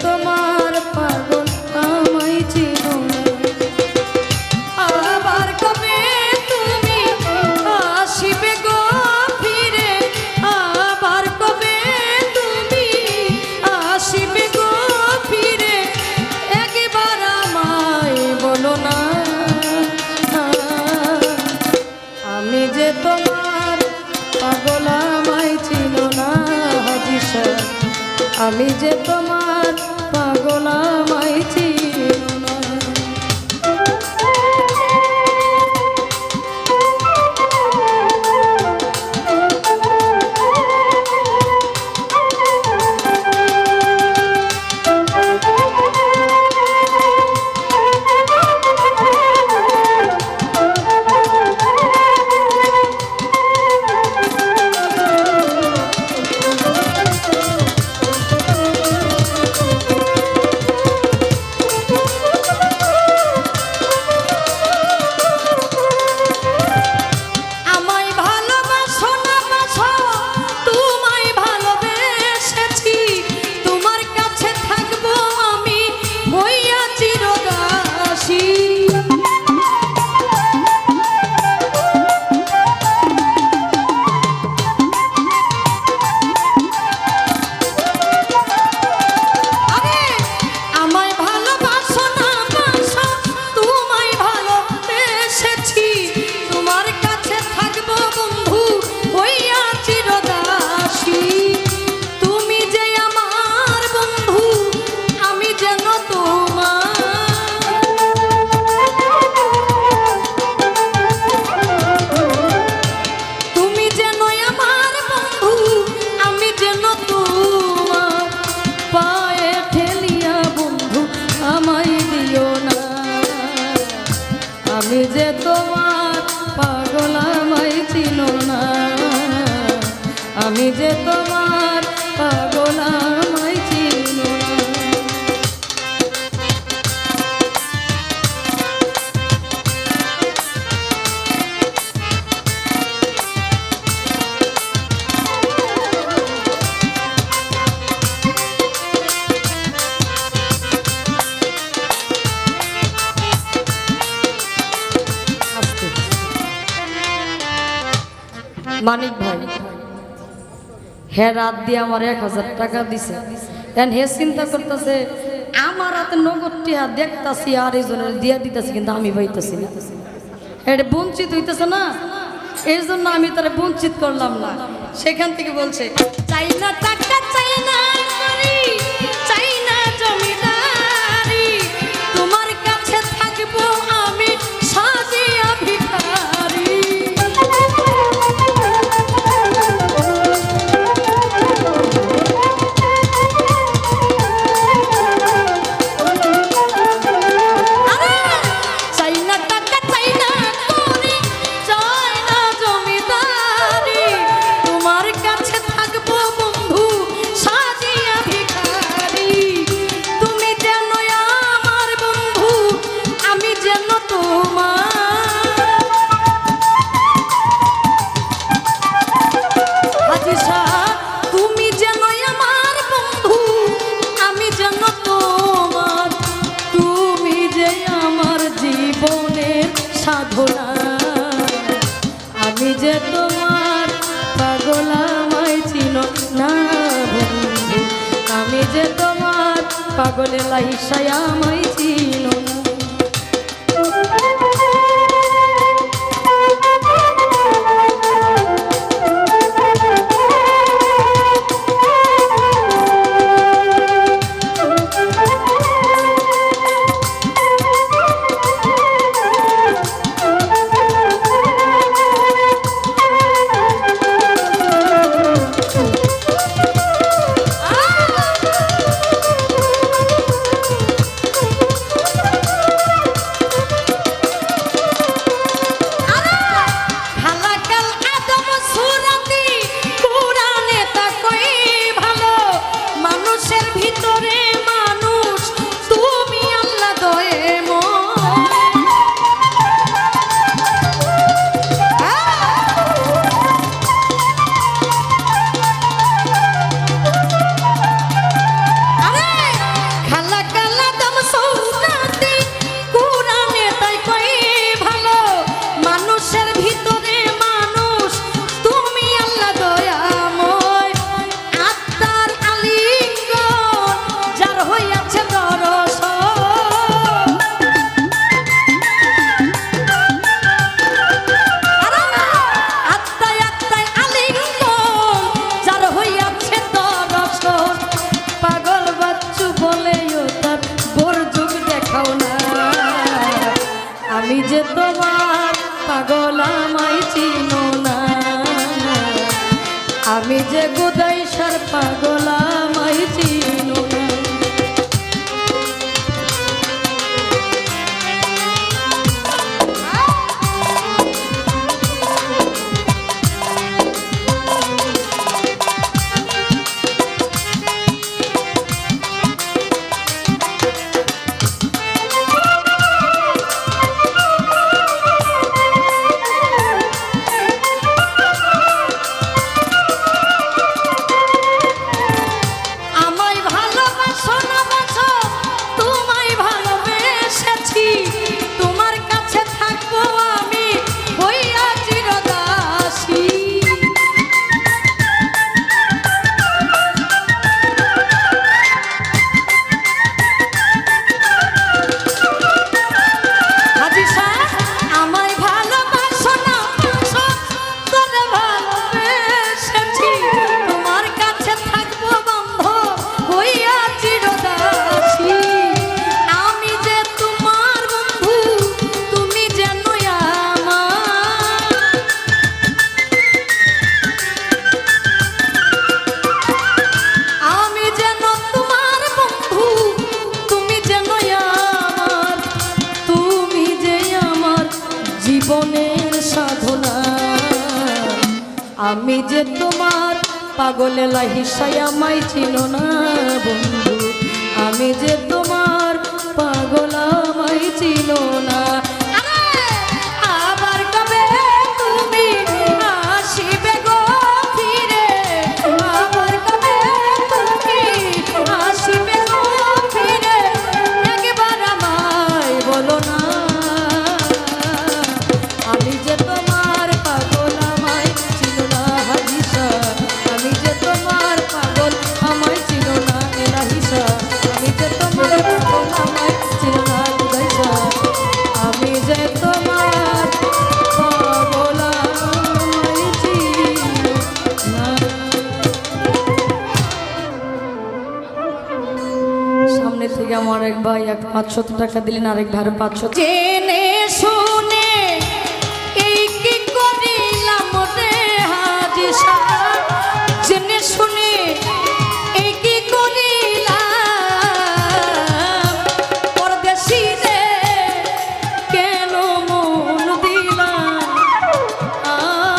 তোমার পাগল আমায় চিনো না। আবার কবে তুমি আসিবে গো ফিরে, আবার কবে তুমি আসিবে গো ফিরে, একবার আমায় বলো না। আমি যে তোমার পাগল আমায় চিনো না হাজী সাহেব, আমি যে তোমার পাগল আমায় চিনো না। আমি যে তোমার পাগল আমায় চিনো না, আমি যে তোমার পাগল আমায় চিনো না। মানিক ভাই হ্যাঁ রাত দিয়ে আমার 1000 টাকা দিছে, হে চিন্তা করতেছে আমার হাতে নগদ টিয়া দেখতাছি আর এই জনের দিয়া দিতেছি, কিন্তু আমি পাইতেছি না, এটা বঞ্চিত হইতেছে না, এই জন্য আমি তারা বঞ্চিত করলাম না। সেখান থেকে বলছে চাই না টাকা, চাই না গাড়ি, চাই না জমিদারি, তোমার কাছে থাকবো আমি সাজিয়া ভিখারি। আমি যে তোমার পাগল আমায় চিনো না বন্ধু, আমি যে তোমার পাগল লাইসায় আমায় চিনো না। পাগল আমায় চিনো না, আমি যে গুদাইশার পাগল আমায় চিনো না। জীবনের সাধনা, আমি যে তোমার পাগলে লাহিসাই আমায় চিনো না বন্ধু, আমি যে তোমার পাগল আমায় চিনো না। আবার কবে তুমি আসিবে গো ফিরে, আবার কবে তুমি আসিবে গো ফিরে, একবার আমায় বলো না, আমি যে তোমার পাগল আমায় চিনো না হাদিসা, আমি যে তোমার পাগল আমায় চিনো না এলাহিসা, আমি যে তোমার পাগল আমায় চিনো না খুদাইসা, আমি যে তোমার পাগল আমায় চিনো না। সামনে থেকে আমার এক ভাই 500 টাকা দিলেন, আরেক ভাই 500। জেনে শুনে জেনে শুনে এই কি করিলাম, পরদেশীরে কেন মন দিলাম,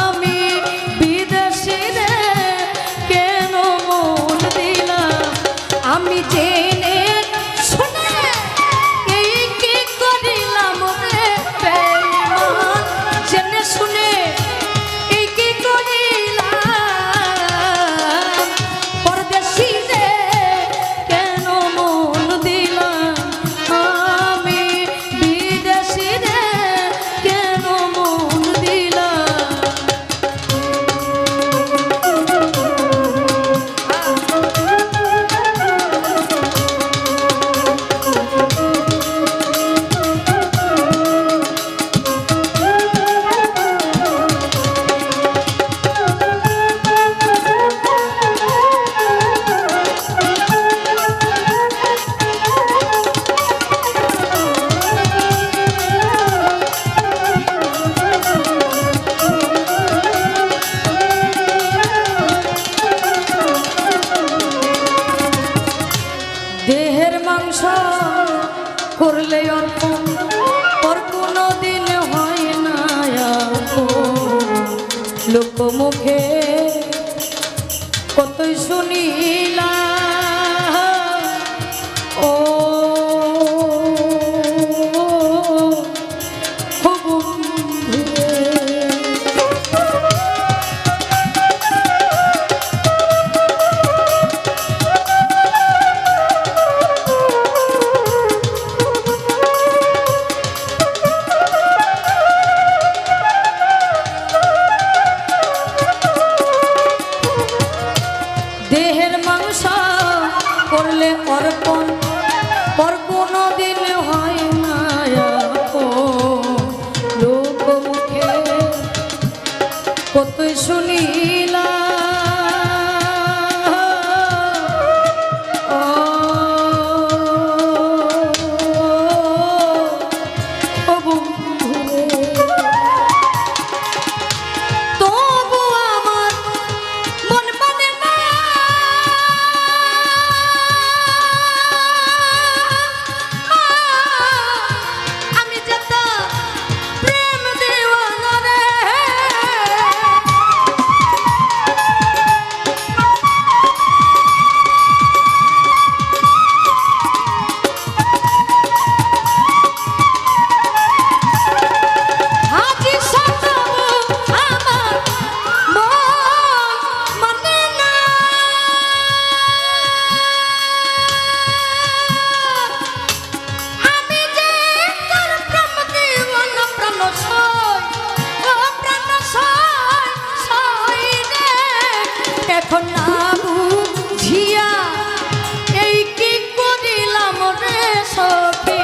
আমি বিদেশীরে কেন মন দিলাম, আমি জেনে শুনে এই কি করিলাম রে বেঈমান, জেনে শুনে দেহের মাংস করলে অর্পণ, পর কোনো দিন হয় না লোকমুখে কতই শুনিলাম, ও দেহের মাংস করলে অর্পণ, পর কোনো দিন হয় না লোকমুখে কতই শুনিলাম, এখন না বুঝিয়া এই কি করিলাম রে সখী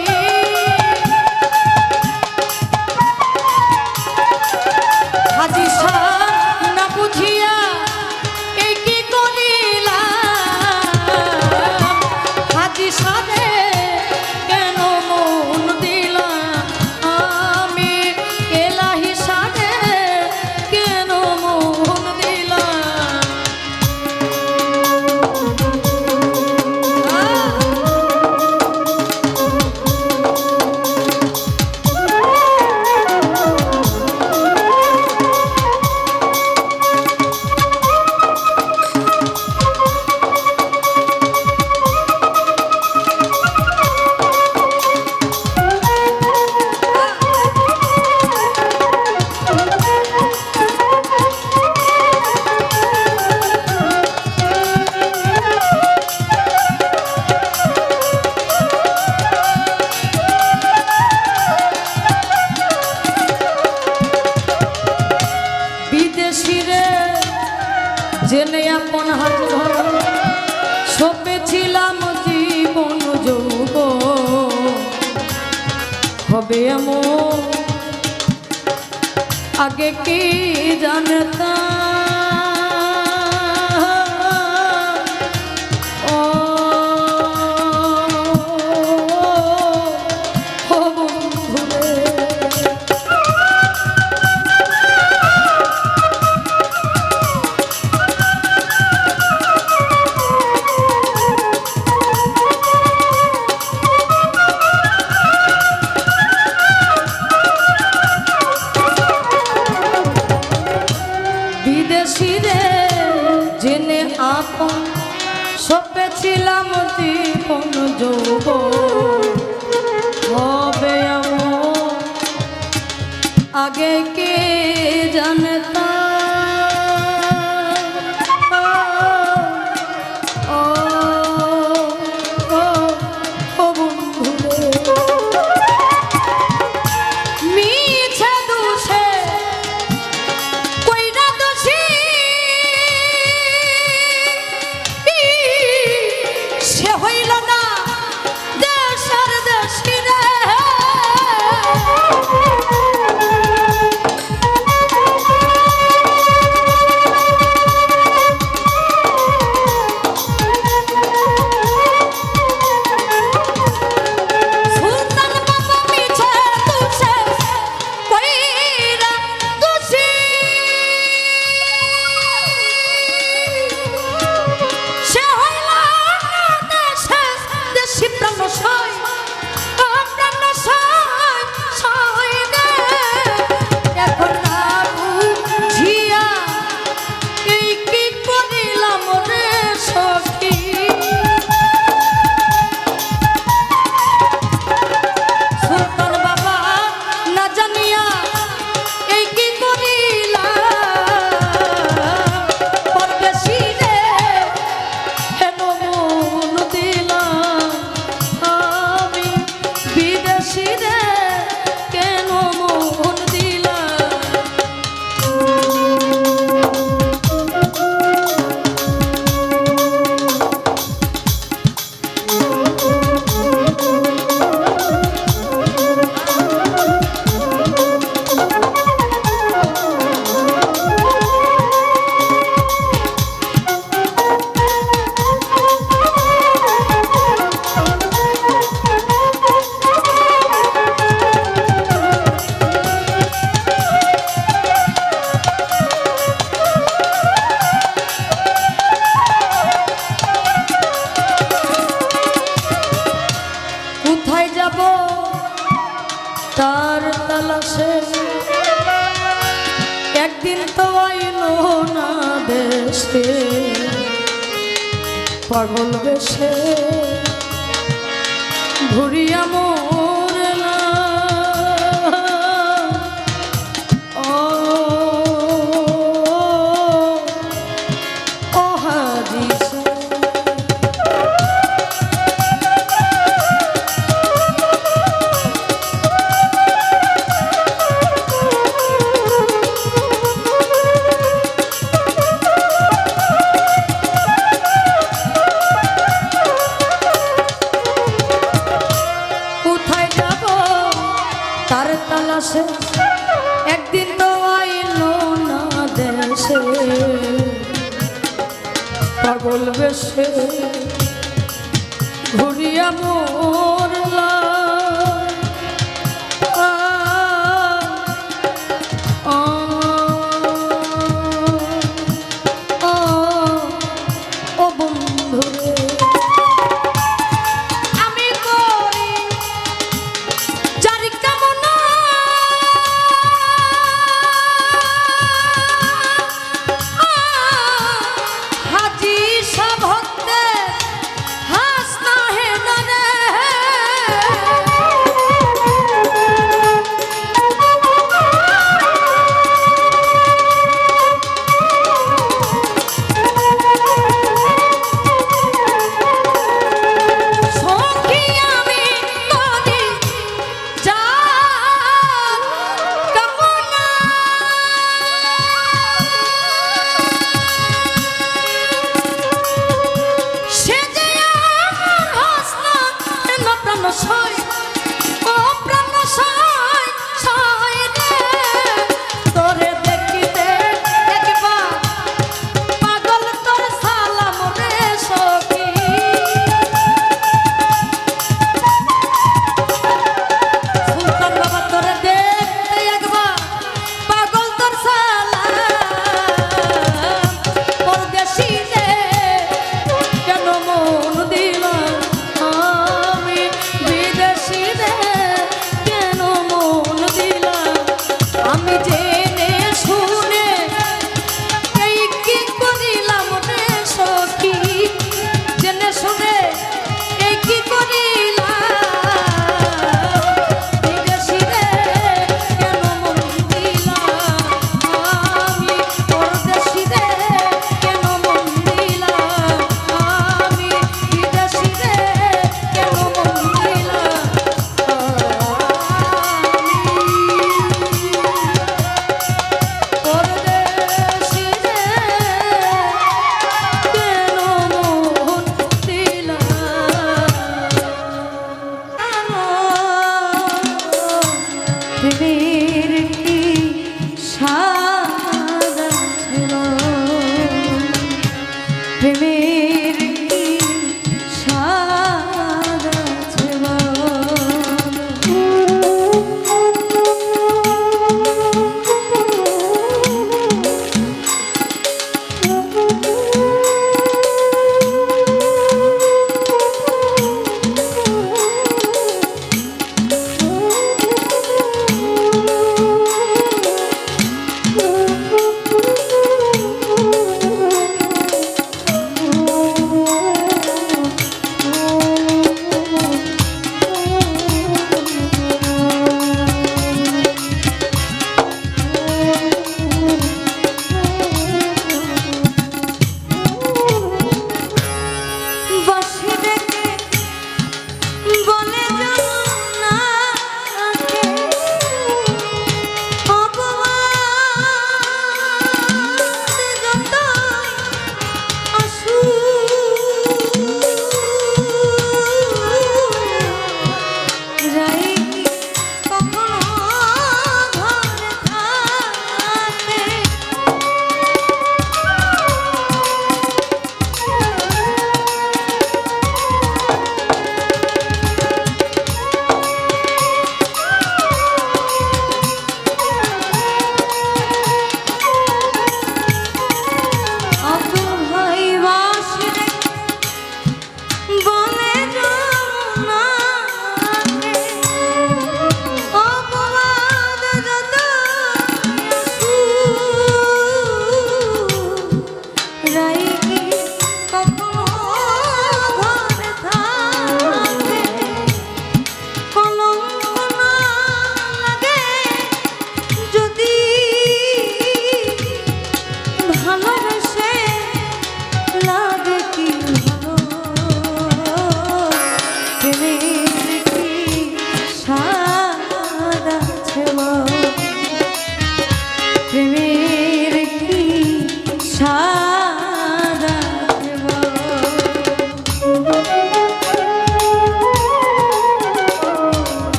হাজি সাহ না বুঝিয়া এই কি করিলাম হাজি সাহে কেন মন দিলাম আমি এলাহি সাহে কেন মন দিলাম জেনে আপন হাত ধর সপেছিলাম জীবন যৌব হবে এমন আগে কি জানতাম ও বন্ধুরে বিদেশিরে জেনে আপন সপেছিলাম জীবন যৌব হবে এমন আগে কে জানতাম ও বন্ধুরে মিছে দুষে সে হইল না দেশের দেশিরে তার তালাশে একদিন তো আইলো না দেশে পাগল বেশে ঘুরিয়া মোরলা ও হাজি পাগল বেশে ঘুরিয়া মোরলা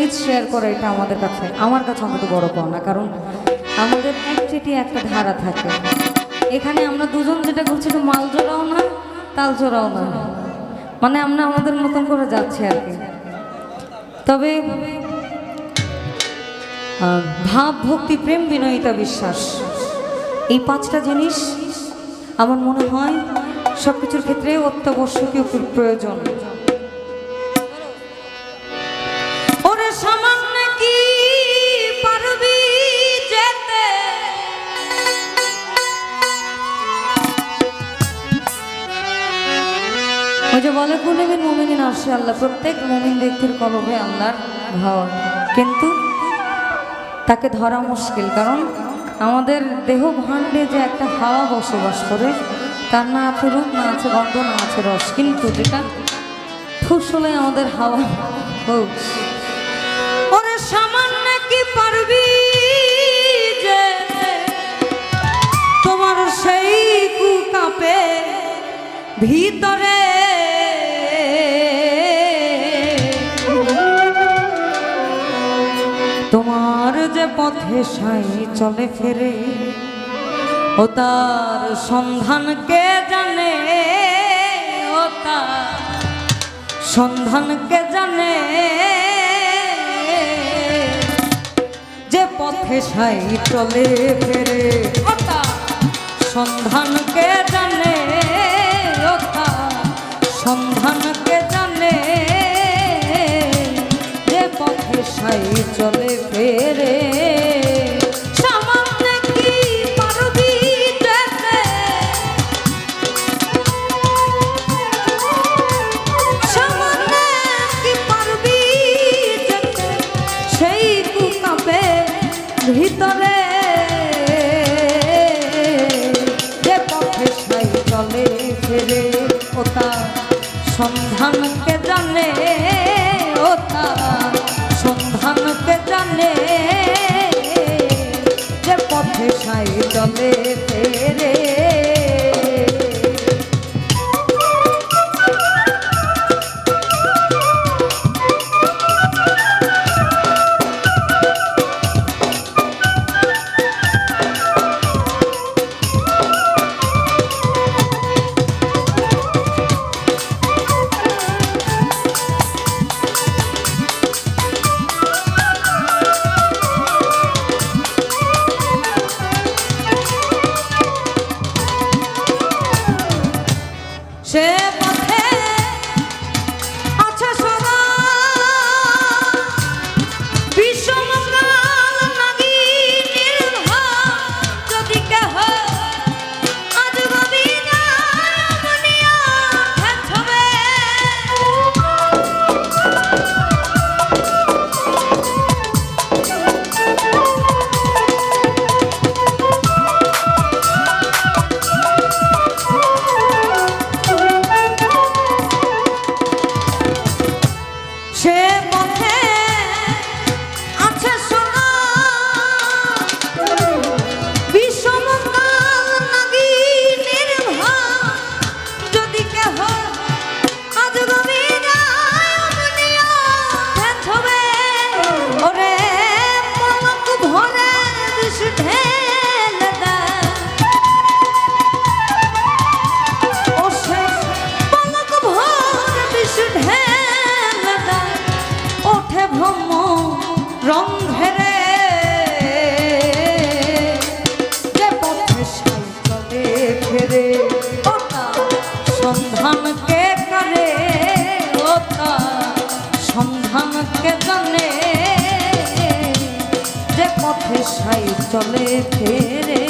পেজ শেয়ার করা এটা আমার কাছে অন্তত বড় পাওনা। কারণ আমাদের একচেটি একটা ধারা থাকে, এখানে আমরা দুজন যেটা করছি একটু মাল জোড়াও না তাল জোড়াও না, মানে আমরা আমাদের মতন করে যাচ্ছি আর কি। তবে ভাব, ভক্তি, প্রেম, বিনয়িতা, বিশ্বাস, এই পাঁচটা জিনিস আমার মনে হয় সব কিছুর ক্ষেত্রে অত্যাবশ্যকীয় প্রয়োজন। ওরে সামান্য কি পারবি যেতে, ওই যে বলে কুলুবিন মুমিনিন আরশে আল্লাহ, প্রত্যেক মুমিন ব্যক্তির কলবে আল্লাহর ঘর, কিন্তু তাকে ধরা মুশকিল। কারণ আমাদের দেহ ভাণ্ডে যে একটা হাওয়া বসবাস করে, তার না আছে রূপ, না আছে গন্ধ, না আছে রস, কিন্তু যেটা ফুসলে আমাদের হাওয়া হোক। ওরে সামান্য কি পারবি যে তোমার সেই কুকাপে ভিতরে, তোমার যে পথে সাই চলে ফেরে, ও তার সন্ধান কে জানে, ও তার সন্ধান কে জানে, যে পথে সাই চলে ফেরে, ও তার সন্ধান কে জানে, ও তার সন্ধান কে জানে, যে পথে সাই চলে ফেরে। সামান্য কি পারবি যেতে, সামান্য কি পারবি যেতে সেই কুকাপে ভিতরে, যে পথে সাই চলে ফেরে, ও তার সন্ধান কে জানে, ও তার সন্ধান কে জানে, যে পথে সাই চলে ফেরে। সে পথে আছে সদা বিষমকাল নাগি নির্ভর, যদি কেহ আজ ভাবি যায় মনিয়া ঠেছবে, সে পথে আছে সোনা বিষমকাল নাগি নির্ভর, যদি কেহ আজ ভাবি যায় মনিয়া ঠেছবে, ওরে পলক ভরে বিষ ঢেলে দেয়, ও সে পলক ভরে বিষ ঢেলে দেয়, ওঠে ভ্রম রন্ধেরে, যে পথে সাই চলে ফেরে, ও তার সন্ধান কে করে, ও তার সন্ধান কে জানে, যে পথে সাই চলে ফেরে।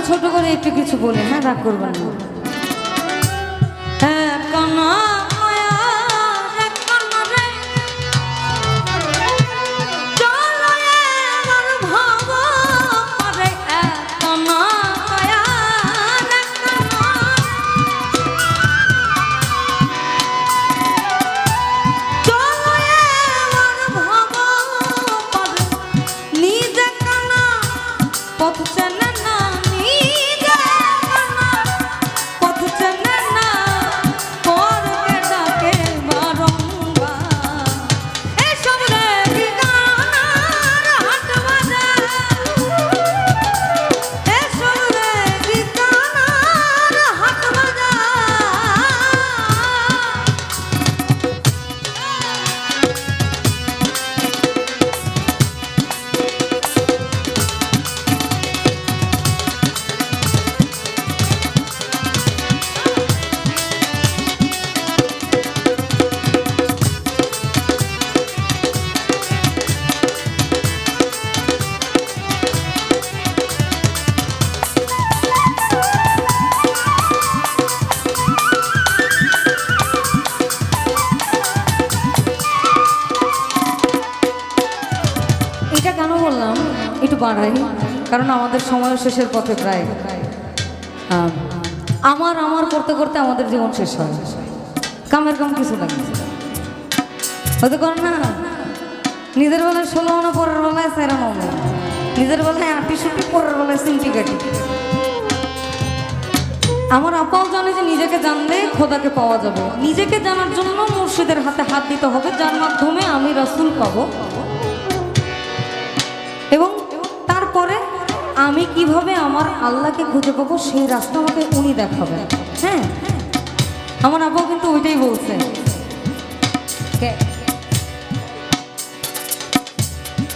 ছোট করে একটু কিছু বলি, হ্যাঁ রাগ করবেন না। হ্যাঁ কানা মায়া রে কানা রে, চলো এবার ভাব রে কানা মায়া রে কানা, চলো এবার ভাব নিজে কানা পথ চেনে না, নিজে কানা পথ চেনে না, পরকে ডাকে বারংবার। এসব রে বিকানার হাট বাজার, এসব রে বিকানার হাট বাজার। এটা কেন বললাম একটু বাড়াই, কারণ আমাদের সময় শেষের পথে প্রায়। আমার আমার করতে করতে আমাদের জীবন শেষ হয়, কামের কাম কিছু লাগে হয়তো করে না। নিজের বেলায় 16 আনা, পরের বেলায় 4 আনা, নিজের বেলায় 8 পরের বেলায় 3 কাটি। আমার আপাও জানে যে নিজেকে জানলে খোদাকে পাওয়া যাবে। নিজেকে জানার জন্য মুর্শিদের হাতে হাত দিতে হবে, যার মাধ্যমে আমি রাসূল পাবো। এবং তারপরে আমি কিভাবে আমার আল্লাহকে খুঁজে পাবো সেই রাস্তা আমাকে উনি দেখাবেন। হ্যাঁ, আমার আব্বাও কিন্তু ওইটাই বলছে।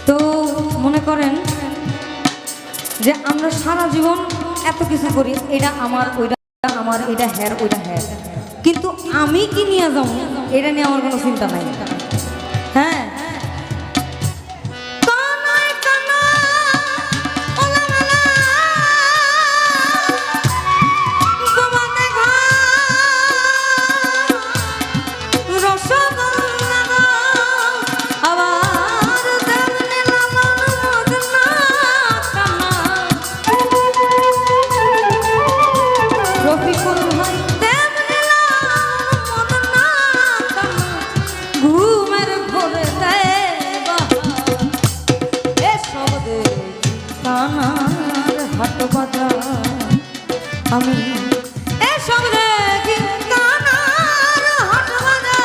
তো মনে করেন যে আমরা সারা জীবন এত কিছু করি, এটা আমার, ওইটা আমার, এটা হ্যার, ওইটা হ্যার, কিন্তু আমি কি নিয়ে যাবো এটা নিয়ে আমার কোনো চিন্তা নাই। হ্যাঁ, আমি এসব দেখি কানার হাট বাজার।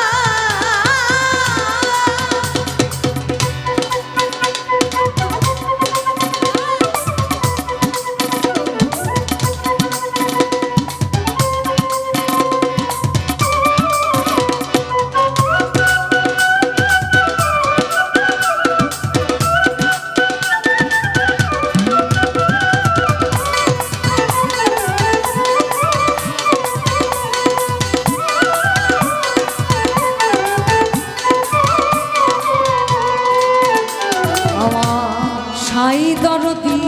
সাই দরদি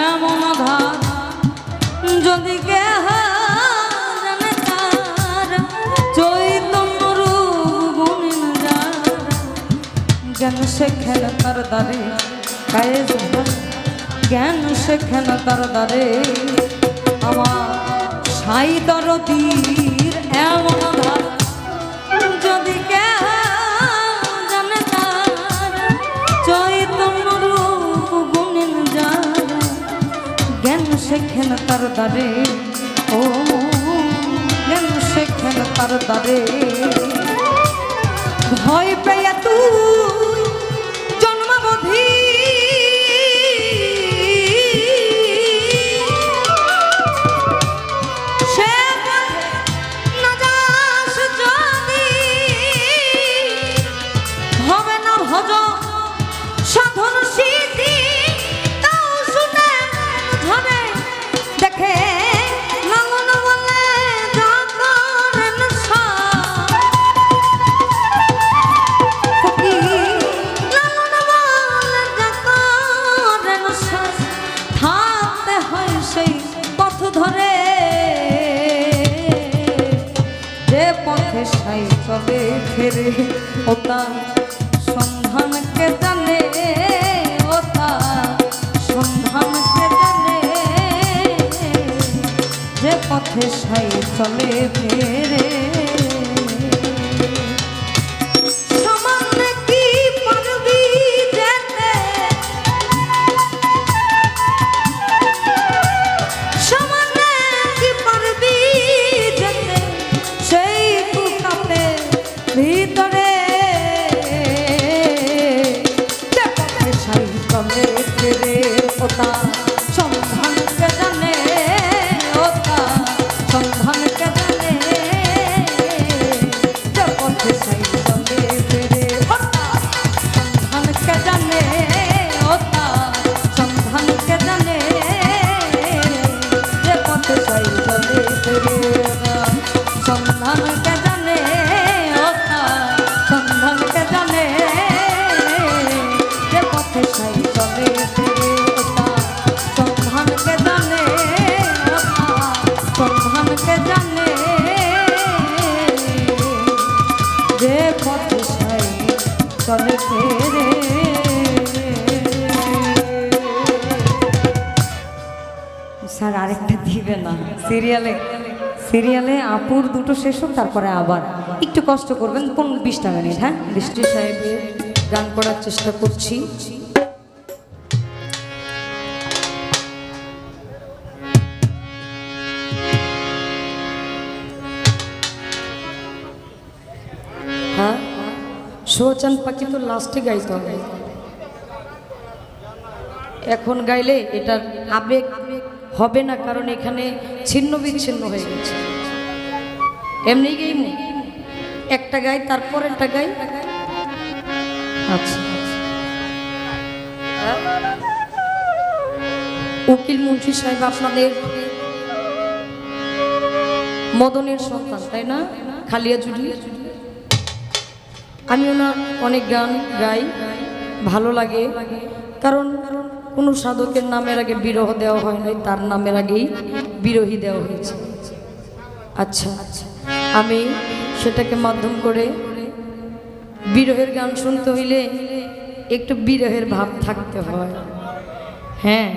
এমন ধার যদি কে জানে তার, চৈতন্য রূপ গুণ যার, জ্ঞান শেখেন তার দ্বারে গায়ে জ্ঞান শেখেন তার দ্বারে। আমার সাই দরদির এমন ধার যদি কে জানে তার, চৈতন্য রূপ গুণেন যার, জ্ঞান শেখেন তার দ্বারে। ও জ্ঞান শেখেন তার দ্বারে। ভয় পেয়ে তুই জন্মাবধি সে না যাস যদি, হবে না ভজ সাধন সিদ্ধি। তাও শুনে ধরে দেখে লালন বলে যা করেন সব। সাই চলে ফেরে ও তার সন্ধান কে জানে, ও তার সন্ধান কে জানে, যে পথে সাই চলে ফেরে। ভিতরে যে পথে সাই চলে ফেরে ও তার সন্ধান কে জানে, ও তার সন্ধান কে জানে, যে পথে সাই চলে ফেরে ও তার সন্ধান কে জানে, ও তার সন্ধান কে জানে, যে পথে সাই চলে ফেরে সন্ধান কে জানে, ও তার সন্ধান কে জানে, যে পথে সাই চলে ফেরে ও তার সন্ধান কে জানে, ও তার সন্ধান কে জানে, যে পথে সাই চলে ফেরে। স্যার আরেকটা দিবে না? সিরিয়ালে আপুর দুটো শেষ হোক, তারপরে আবার একটু কষ্ট করবেন, 20টা মিনিট। হ্যাঁ, বৃষ্টি সাহেবের গান করার চেষ্টা করছি। হ্যাঁ, সোচান পাখি তো লাস্টে গাইতে হবে, এখন গাইলে এটার আবেগ হবে না, কারণ এখানে ছিন্ন বিচ্ছিন্ন হয়ে গেছে। এমনি গাই একটা গাই, তারপর একটা গাই। আচ্ছা, উকিল মুন্সি সাহেব আপনাদের মদনের সন্তান, তাই না? খালিয়া জুড়ি। আমি ওনার অনেক গান গাই, ভালো লাগে, কারণ কোনো সাধকের নামের আগে বিরহ দেওয়া হয় নাই, তার নামের আগেই বিরোহী দেওয়া হয়েছে। আচ্ছা, আমি সেটাকে মাধ্যম করে বিরহের গান শুনতে হইলে একটু বিরহের ভাব থাকতে হয়। হ্যাঁ,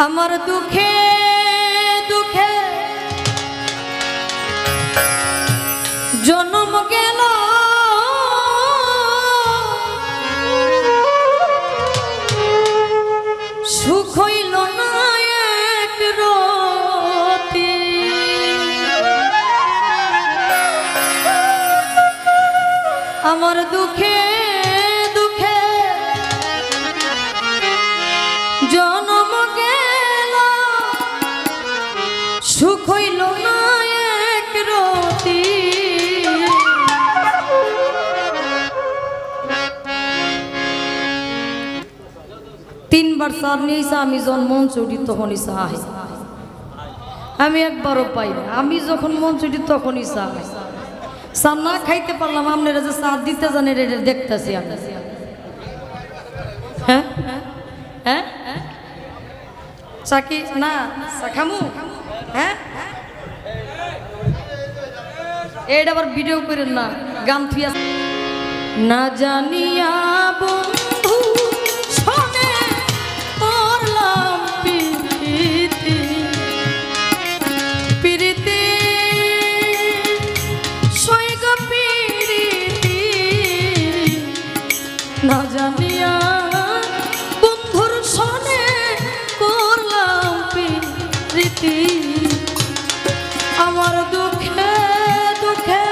আমার দুঃখে দুঃখে জন্ম গেল, সুখ হইল না এক রতি, আমার দুঃখে দুঃখে জন্ম গেল, সুখ হইল না এক রতি, 3 বার সার নিয়েছে, আমি যখন মন চুটি তখনই চা, আমি একবারও পাই না। আমি যখন মন চুটি তখনই চা, চা না খাইতে পারলাম, আপনারা যে চা দিতে জানেন এটা দেখতেছি আমি। হ্যাঁ হ্যাঁ, চা কি না চা খামু? হ্যাঁ, এটা আবার ভিডিও করেন না, গান থুইয়া না জানিয়া বন্ধু শোনে করলাম প্রীতি, প্রীতি সৈগ প্রীতি, না জানিয়া বন্ধুর শোনে করলাম প্রীতি, আমার দুঃখে দুঃখে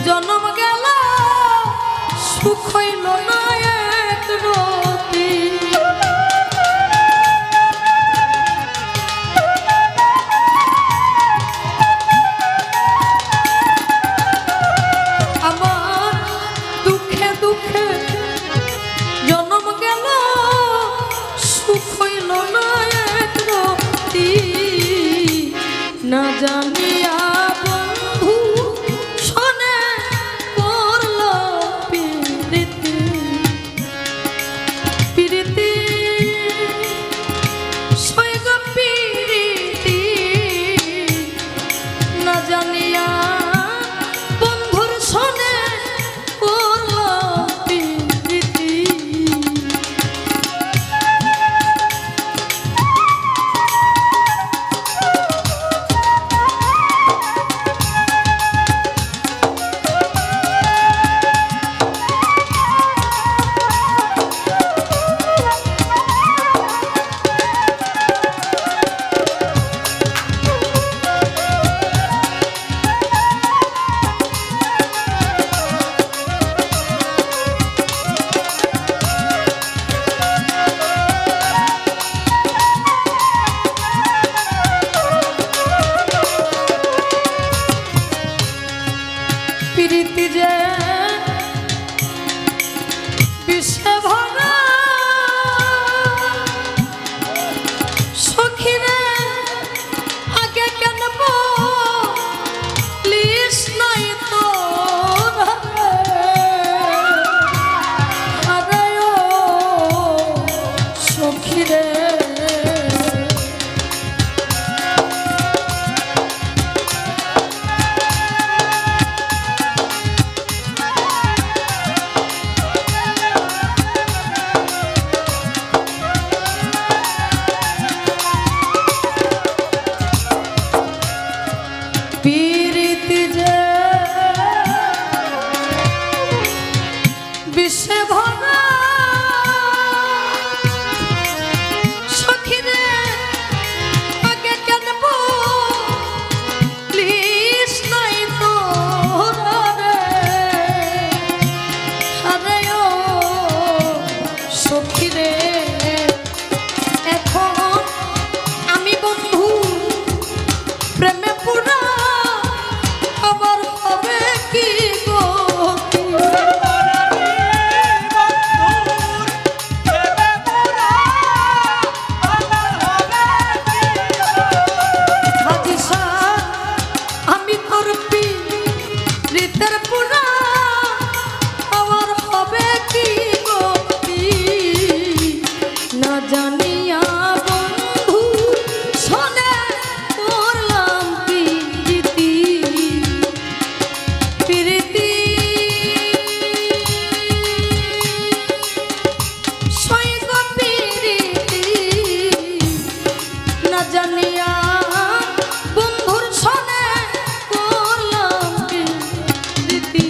জন্ম গেল, সুখ হইল প্রীতি যে বিষে ভরা সখীরে আগে কেন বলিস নাই তো আরে ও সখীরে প্রীতি যে বিষে ভরা সখীরে আগে কেন বলিস নাই তো আরে ও সখীরে এখন আমি বন্ধু প্রেমে পুরা আমার হবে কি গতি হাজি শাহ আমি তোর প্রীতের পুরা আমার হবে কি গতি না জানিয়া বন্ধু শোনে করলাম প্রীতি প্রীতি সৈগ প্রীতি না জানিয়া বন্ধুর শোনে করলাম প্রীতি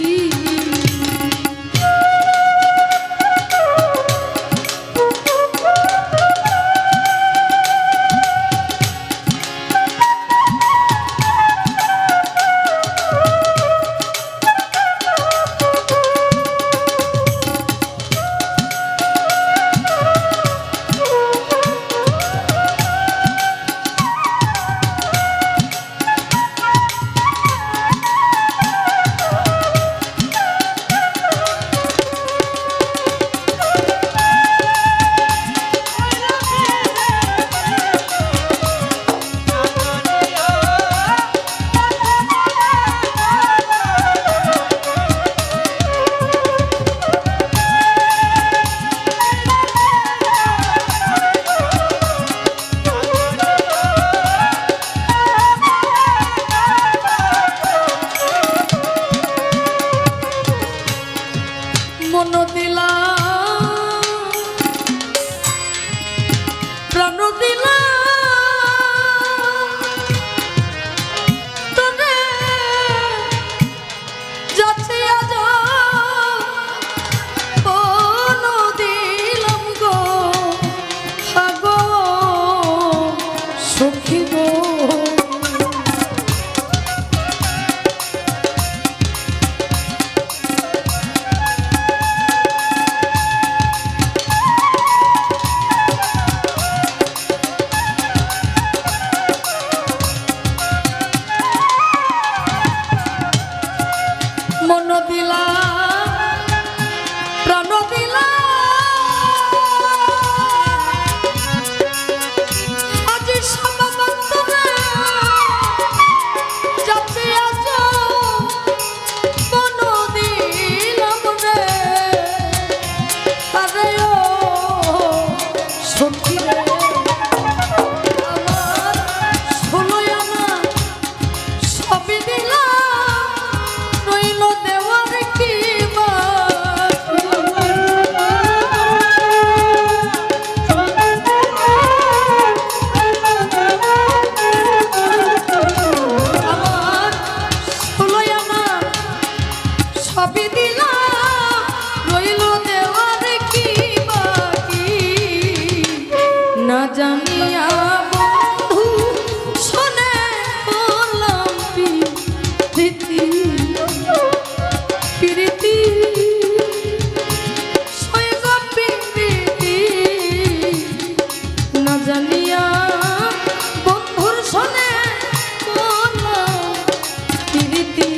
মন দিলাম প্রাণ দিলাম তোরে যাচ্ছে আজ মন দিলাম গো গো সখী গো মন দিলাম প্রাণ দিলাম আজি সমাবন্তরে যাচ্ছে আজ মন দিলাম রে আরে ও সখী রে আমার ষোলোই আনা সবই দিলাম রইল দেওয়ার কি আমার ষোলোই আনা সবই দিলাম রইল দেওয়ার কি বাকি না জানিয়া বন্ধু শোনে করলাম প্রীতি প্রীতি সৈগ প্রীতি না জানিয়া বন্ধুর শোনে করলাম প্রীতি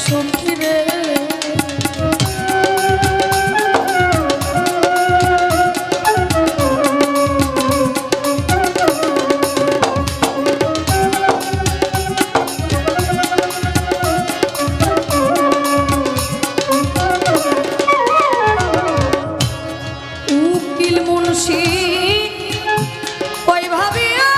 সখী রে উকিল মুন্সি ওই ভাবিয়া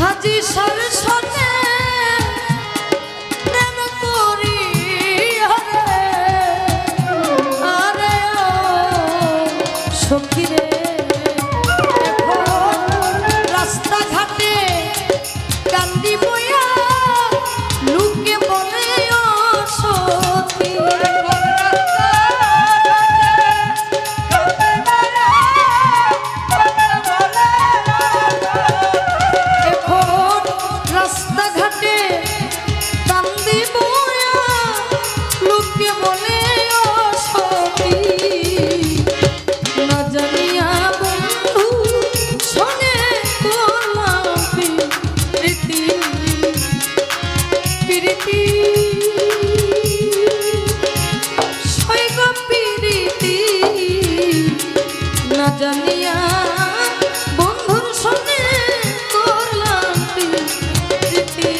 হাজি সার সাথে প্রেম করি আরে আরে ও সখী রে রাস্তাঘাটে কান্দি বইয়া লোকে বলে ও সখী রাস্তাঘাটে কান্দি বইয়া লোকে বলে ও সখী না জানিয়া বন্ধু শোনে করলাম প্রীতি প্রীতি সৈগ প্রীতি না জানিয়া বন্ধুর শোনে করলাম প্রীতি প্রীতি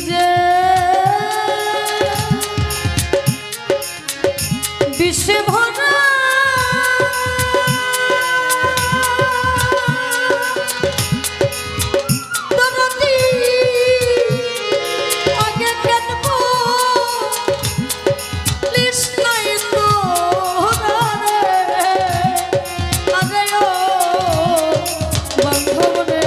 যে বিষে ভরা দরদি আগে কাটব লিস্নাই তো রে আরে ও বান্ধব রে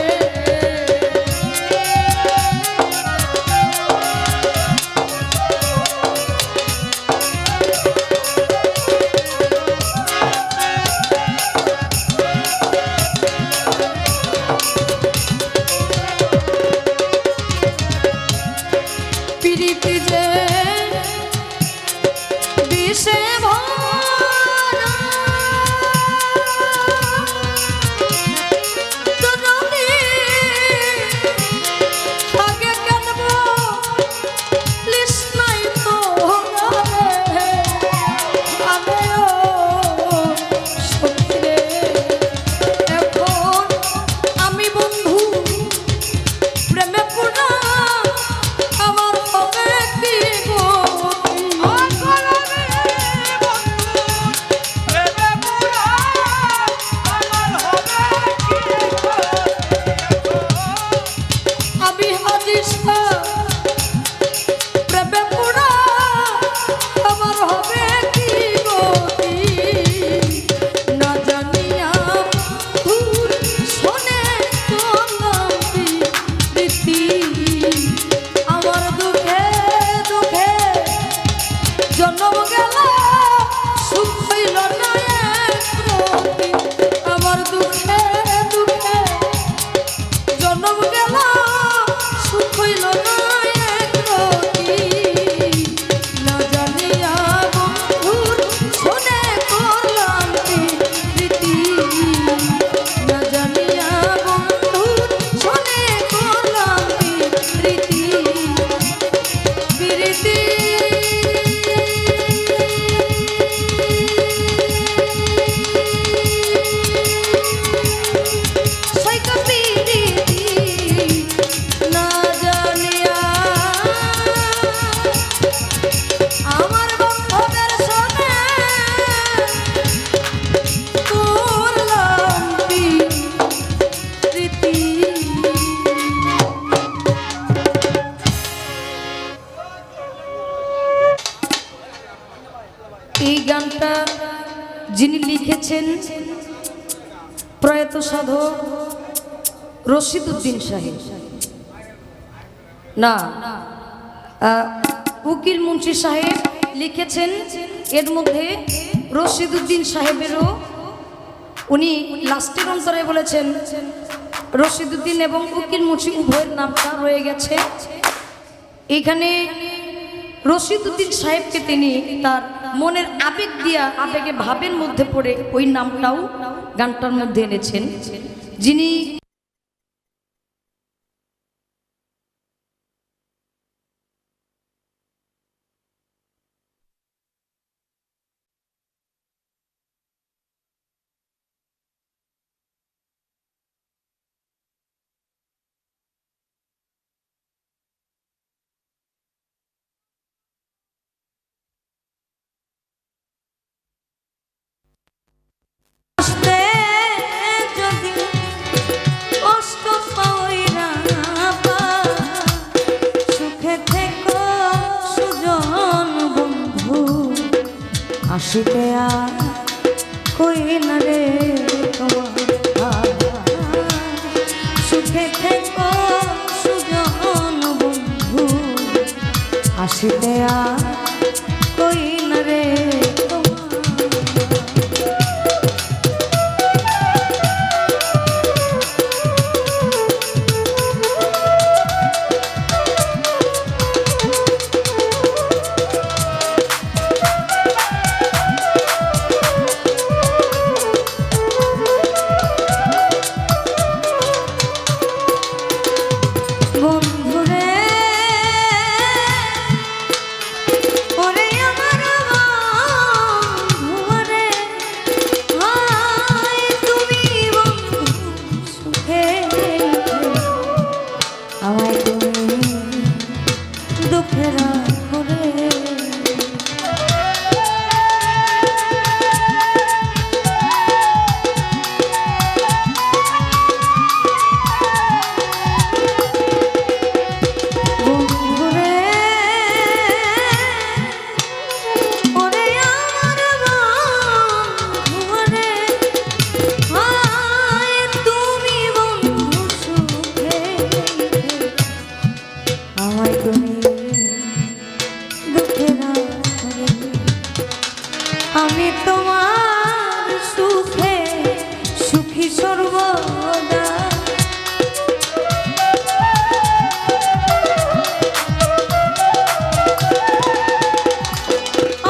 এই গানটা যিনি লিখেছেন প্রয়াত সাধক রশিদ উদ্দিন সাহেব, না উকিল মুন্সি সাহেব লিখেছেন। এর মধ্যে রশিদ উদ্দিন সাহেবেরও উনি লাস্টের অন্তরে বলেছেন রশিদ উদ্দিন এবং উকিল মুন্সি উভয়ের নামটা রয়ে গেছে। এখানে রশিদ উদ্দিন সাহেবকে তিনি তার মনের আবেগ দিয়া, আবেগে ভাবের মধ্যে পড়ে ওই নামটাও গানটার মধ্যে এনেছেন। যিনি আসিতে আর কই না রে তোমার, সুখে থেকো সুজন বন্ধু, আসিতে আর কই না রে আমি তোমার সুখে সুখী সর্বদা,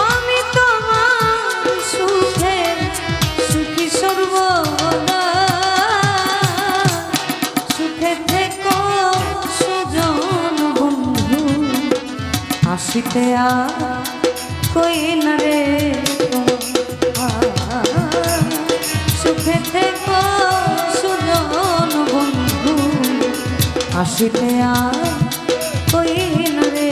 আমি তোমার সুখে সুখী সর্বদা, সুখে থেকো সুজন বন্ধু, আসিতে আর কই না রে সুখে থেকো সুজন বন্ধু, আসিতে আর কই না রে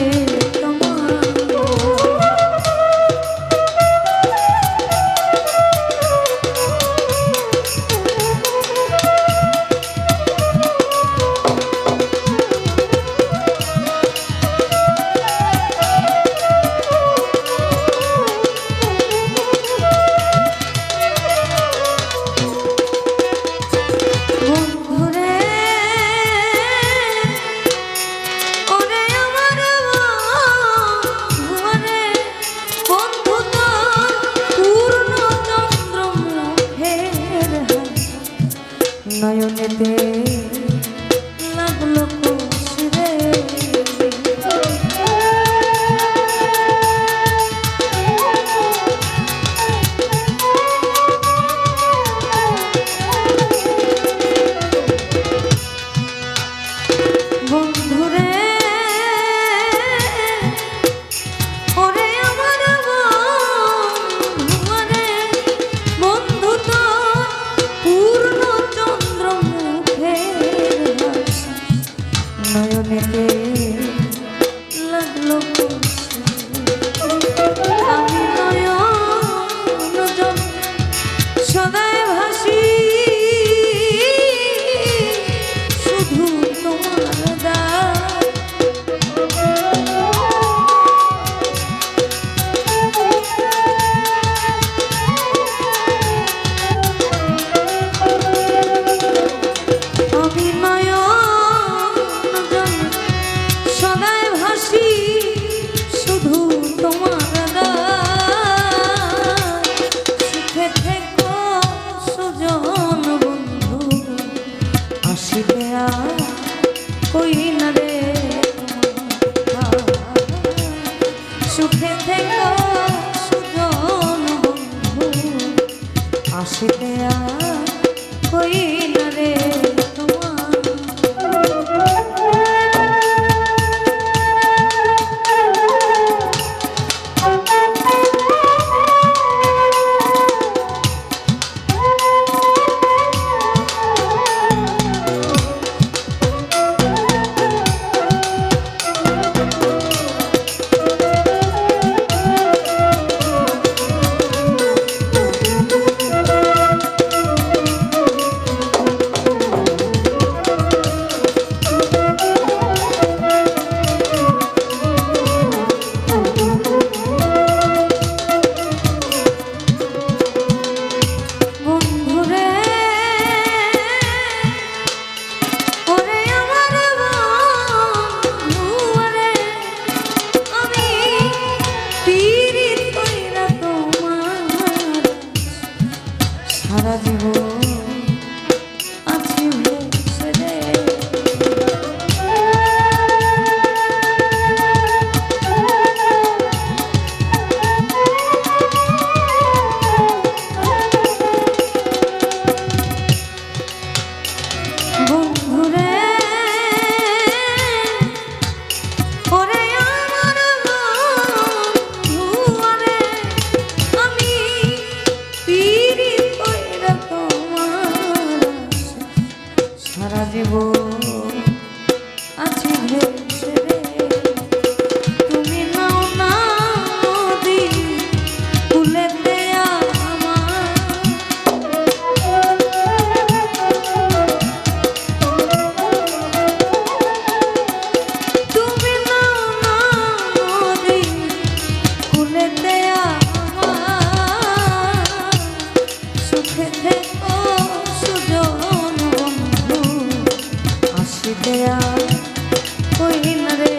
আসিতে আর কই না রে তোমার। সারা জীবন আছি ভেসে রে। বন্ধুরে ওরে আমার বন্ধুরে আমি পীড়িত কইরা তোমার সারা জীবন আছি ভেসে রে। তুমি নাও না নদী কুলেতে আমার, তুমি নাও না নদী কুলেতে আমার, সুখে থেকো সুজন বন্ধু আসিতে আর কই না রে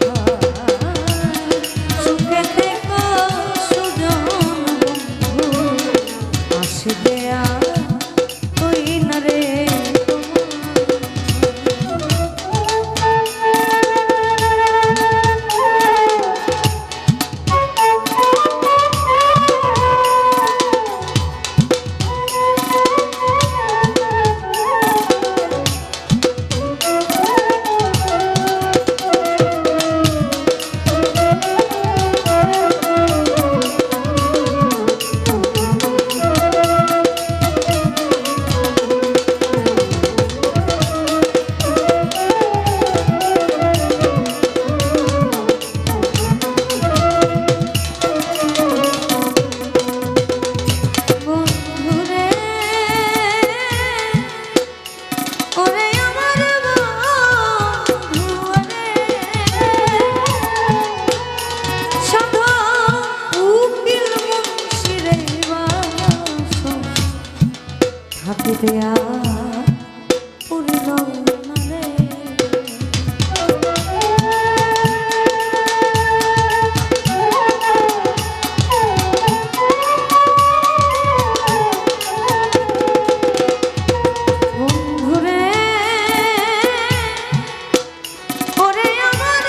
তোমার। সুখে থেকো সুজন বন্ধু আসিতে আর কই না রে বন্ধুরে ওরে আমার বন্ধুরে সাধু উকিল মুন্সিরে বাস হাতে দেয়া পুরিল না রে। বন্ধুরে ওরে আমার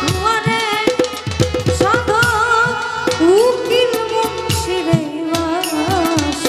বন্ধুরে সাধু উকিল মুন্সিরে বাস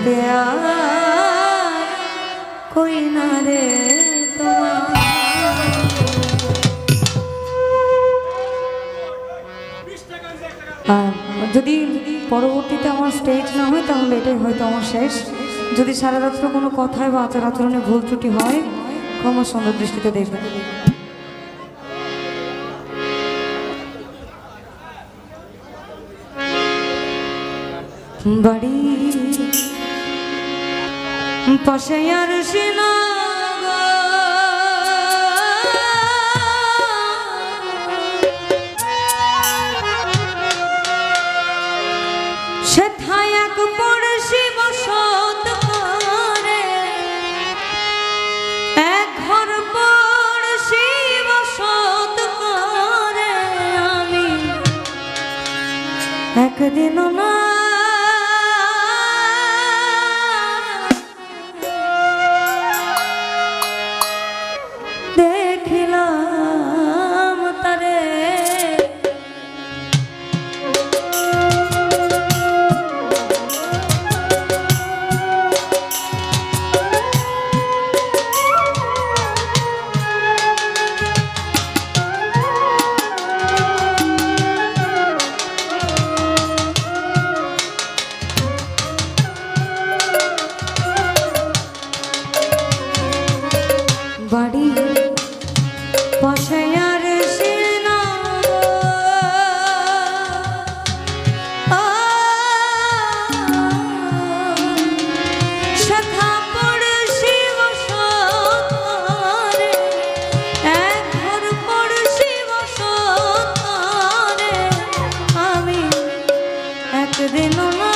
प्यार कोई ना रे तुम्हार। আর যদি পরবর্তীতে আমার স্টেজ না হয় তাহলে এটাই হয়তো আমার শেষ। যদি সারা রাত্র কোনো কথায় বা আচার আচরণে ভুল ত্রুটি হয় ক্ষমা সুন্দর দৃষ্টিতে দেখবেন। বাড়ি পাশে আর সিনা সেথায় এক পড়শি বসত করে, এক ঘর পড়শি বসত করে। আমি একদিনও না দেখিলাম তারে, বাড়ি পাশে আর সিনা সেথা পড়শি বসত করে, এক ঘর পড়শি বসত করে। আমি একদিনও না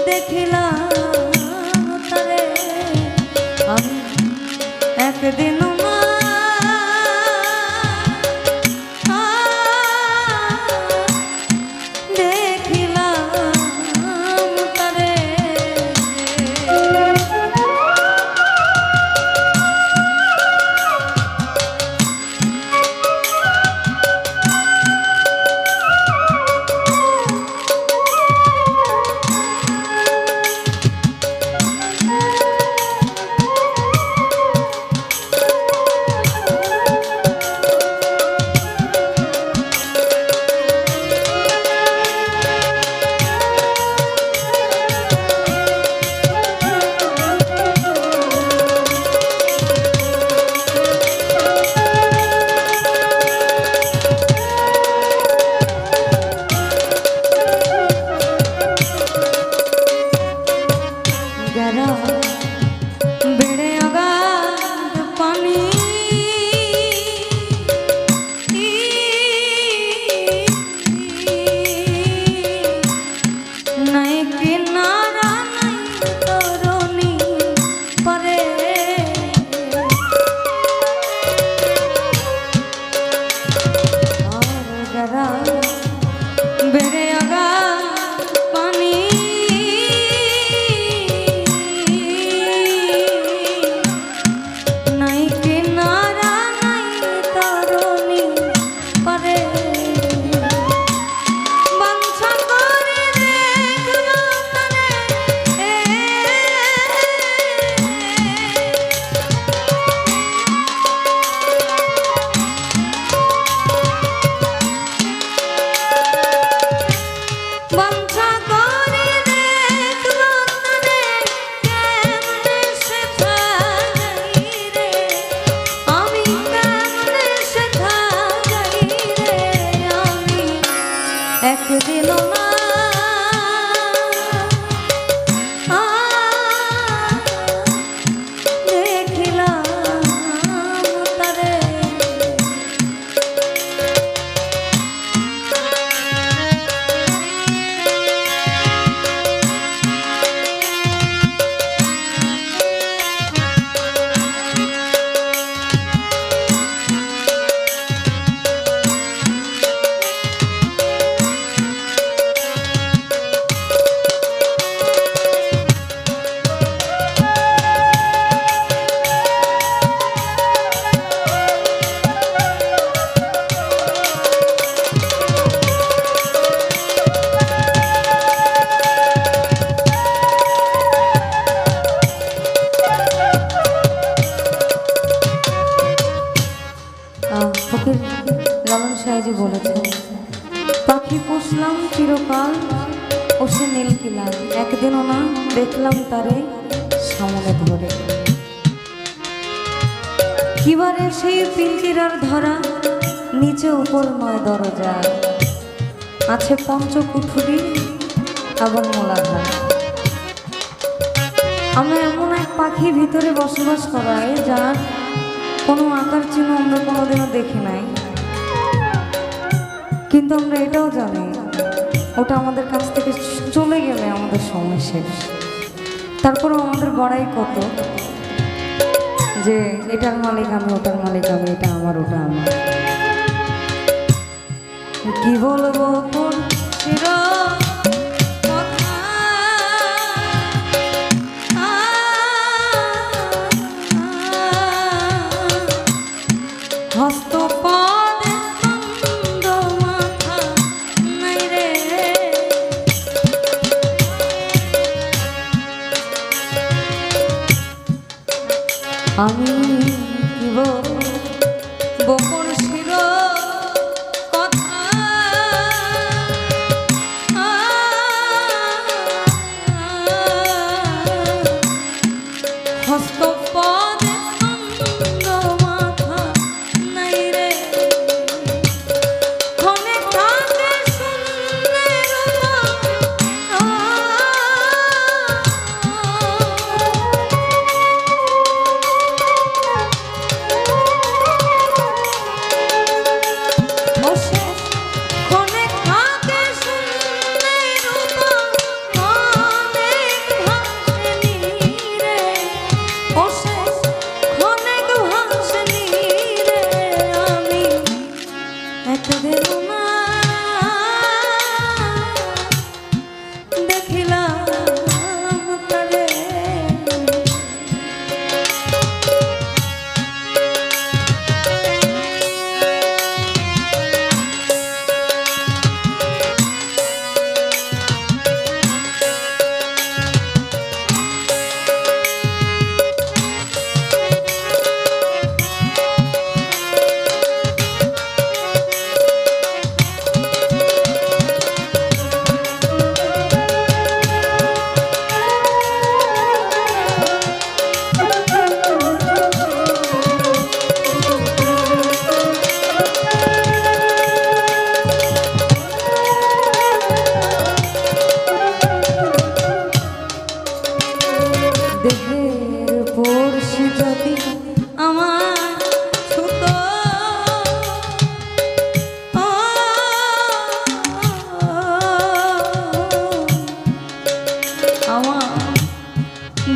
দেখিলাম তারে, আমি একদিনও না দেখিলাম তারে। বেড়ে অগাধ পানি নাই কিনারা নাই তরুণী পরে, আর যারা বেড়ে অগাধ পানি নাই কিনারা নাই তরুণী পরে। বাঞ্ছা করে দেখলো তারে, বাঞ্ছা করে দেখলো তারে, কেমনে সেথা যাই রে। আমি কেমনে সেথা যাই রে। আমি একদিনও না দেখিলাম তারে। পাখি পুষলাম চিরকাল, ও সে নীল কিলাম, একদিনও না দেখলাম তারে সামনে ধরে। কিবারে সেই পিঞ্জিরার ধরা, নিচে উপর নয় দরজা, আছে পঞ্চকুঠুরি আবার মোলাঘাট। আমরা এমন এক পাখি ভিতরে বসবাস করাই যার কোনো আকার চিহ্ন আমরা কোনোদিনও দেখি নাই, কিন্তু আমরা এটাও জানি ওটা আমাদের কাছ থেকে চলে গেলে আমাদের সময় শেষ। তারপরেও আমাদের বড়াই কত যে এটার মালিক আমি, ওটার মালিক আমি, এটা আমার ওটা আমার। কি বলবো তোর আমি কি বকর শির কথা, হস্তপদ ছন্দ মাথা নাই রে, ক্ষণে কাঁদে শূন্যের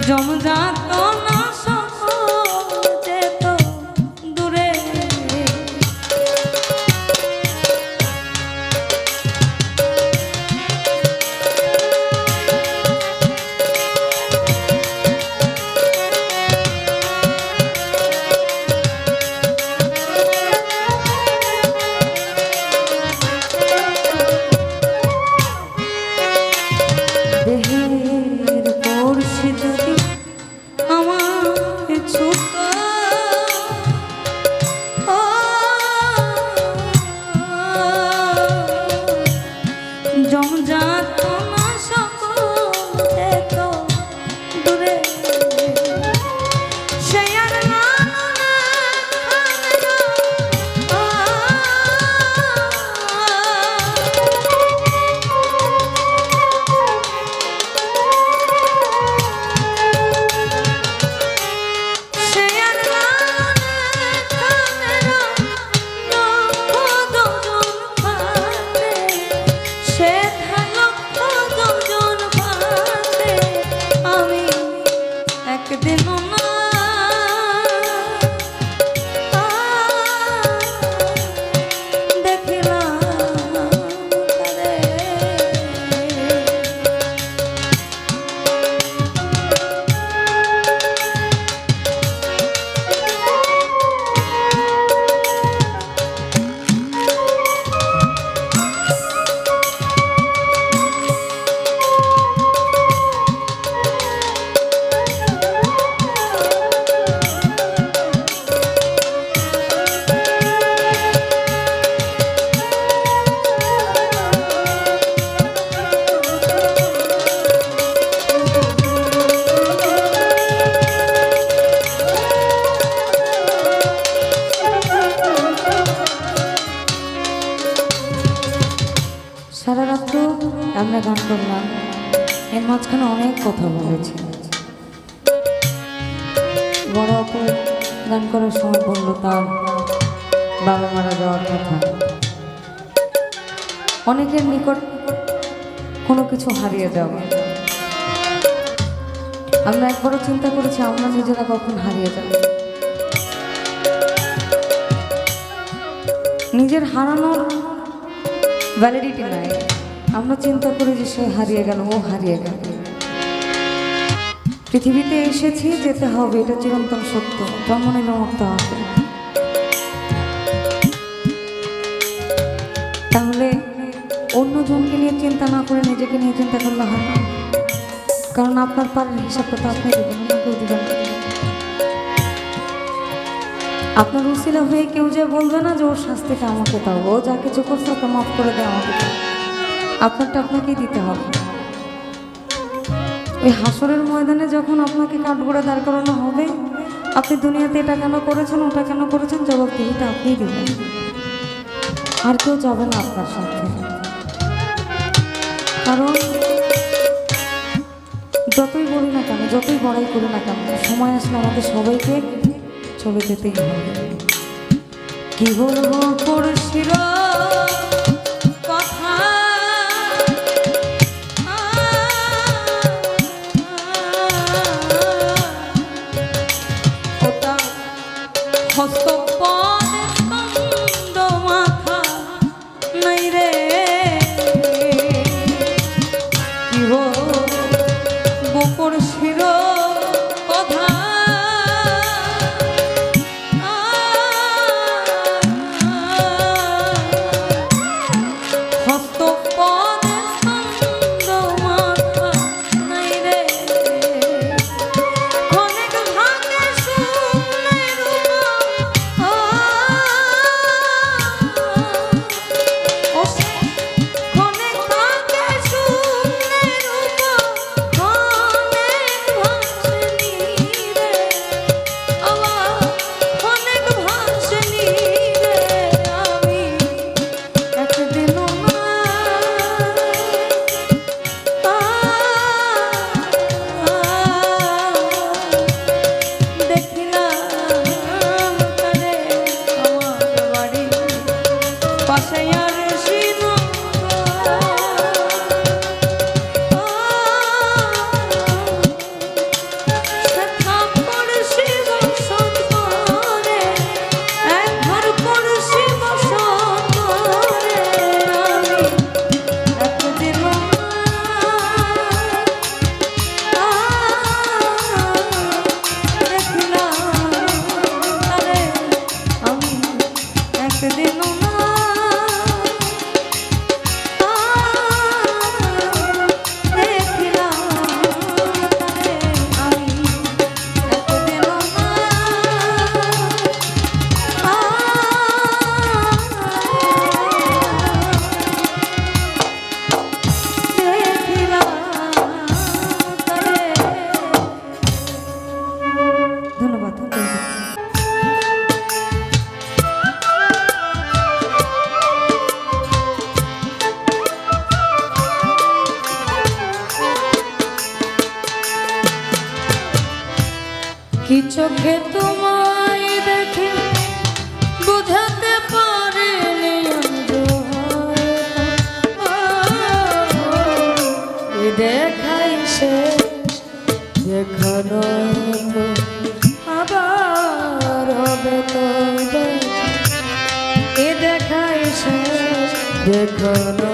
জমজাত না সহজে তো দূরে, দেহের পড়শি যদি আমার ছোট জমজাত না সকলে তো দূরে, সে আর সে সারা রাত্র আমরা গান করলাম, এর মাঝখানে অনেক কথা বলেছি। বড় আপু গান করার সময় বললো তার বাবা মারা যাওয়ার কথা। অনেকের নিকট কোনো কিছু হারিয়ে যাওয়া, আমরা একবারও চিন্তা করেছি আমরা নিজেরা কখন হারিয়ে যাব। নিজের হারানোর ভ্যালিডিটি নাই, আমরা চিন্তা করি যে সে হারিয়ে গেল, ও হারিয়ে গেল। পৃথিবীতে এসেছি, যেতে হবে, এটা চিরন্তন সত্য। জন্ম নিলে মরতে হবে। তাহলে অন্যজনকে নিয়ে চিন্তা না করে নিজেকে নিয়ে চিন্তা করলে হয় না, কারণ আপনার পারের হিসাবটা তো আপনি দেবেন, অন্য কেউ দেবেন না। আপনার উসিলা হয়ে কেউ যে বলবে না যে ওর শাস্তিটা আমাকে দাও, ও যা কিছু করছে ওকে মাফ করে দেয় আমাকে দাও, আপনারটা আপনাকেই দিতে হবে। ওই হাসরের ময়দানে যখন আপনাকে কাঠগড়ে দাঁড় করানো হবে, আপনি দুনিয়াতে এটা কেন করেছেন, ওটা কেন করেছেন, জবাবদিহিটা আপনিই দেবেন, আর কেউ যাবে না আপনার সাথে। কারণ যতই বলি না কেন, যতই বড়াই করি না কেন, সময় আসলে আমাদের সবাইকে চলে যেতেই হবে। কি বলবো পড়শির কথা, ওটা হস্তপদে স্কন্দ মাথা নাই রে। কি বলবো পড়শির কথা, কি চোখে তোমায় দেখে বুঝাতে পারিনি দেখাই সে দেখানো আবার হবে তো এ দেখাই সে দেখানো।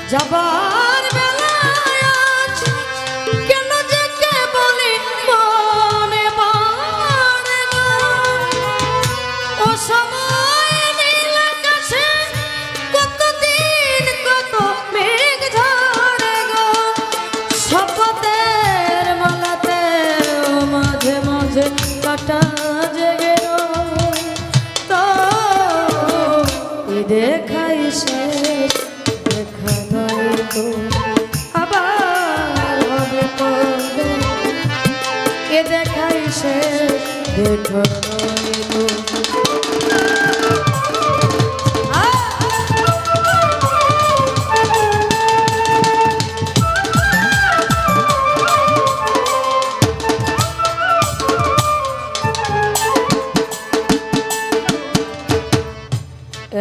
যাবার বেলায় কেন যে কে বলি মন মাঝে কাটা জেগে তো এ দেখাই শেষ দেখা নয় তো আবার হবে তো এ দেখাই শেষ দেখা নয় তো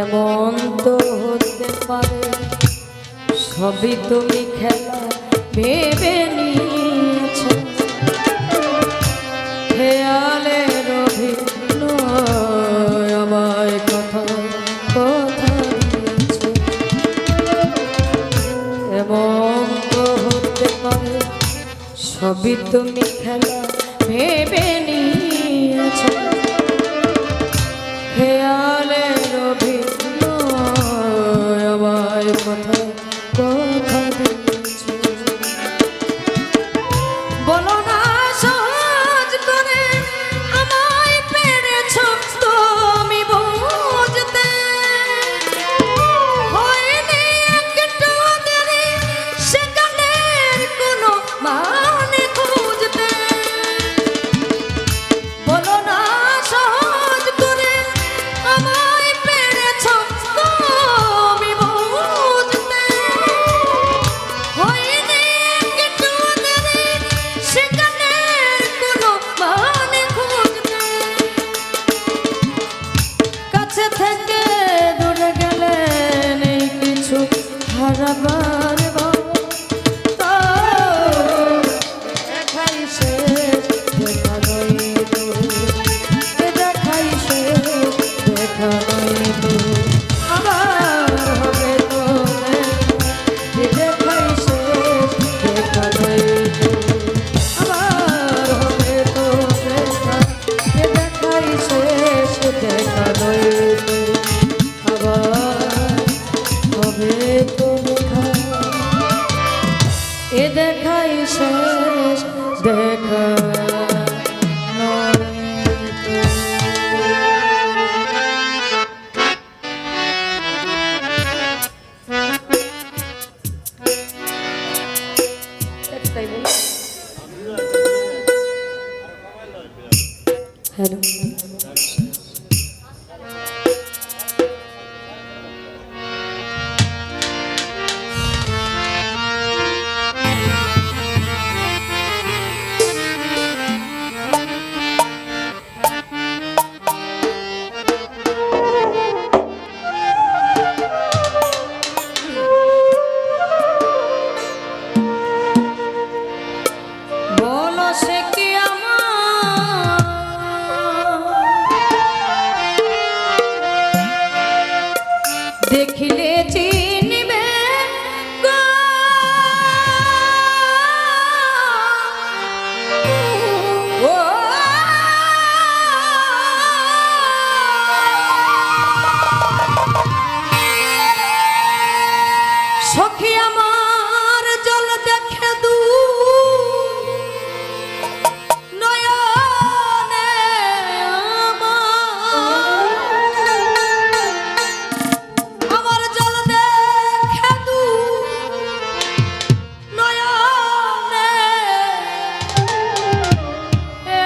এমন তো হতে পারে সবই তুমি খেলা ভেবে নিয়েছ খেয়ালের অভিন্ন আমায় কথা কথা দিয়েছ এমন তো হতে পারে সবই তুমি খেলা ভেবে নিয়েছ খেয়ালের অভিন্ন আমায় কথা কথা দিয়েছ বলো না সহজ করে আমায় পেরেছ তুমি বুঝতে হয়নি একটু দেরি সেখানের কোনো মানে খুঁজতে বলো না সহজ করে আমায় পেরেছ তুমি বুঝতে হয়নি একটু দেরি সেখানের কোনো মানে খুঁজতে কাছে থেকে দূরে গেলে নেই কিছু হারাবার তো দেখাই শেষ দেখা নয় তো এ দেখাই শেষ দেখা নয় তো আবার হবে তো এ দেখাই শেষ দেখা নয় তো আবার হবে তো দেখা এ দেখাই শেষ দেখা নয় তো আবার হবে তো দেখা এ দেখাই শেষ দেখা নয় তো। একটাই বলি। হ্যালো বলো সে কি আমার দেখিলে চিনিবে গো ও সখী আমার জল দেখে নয়নে আমার জল দেখে নয়নে এ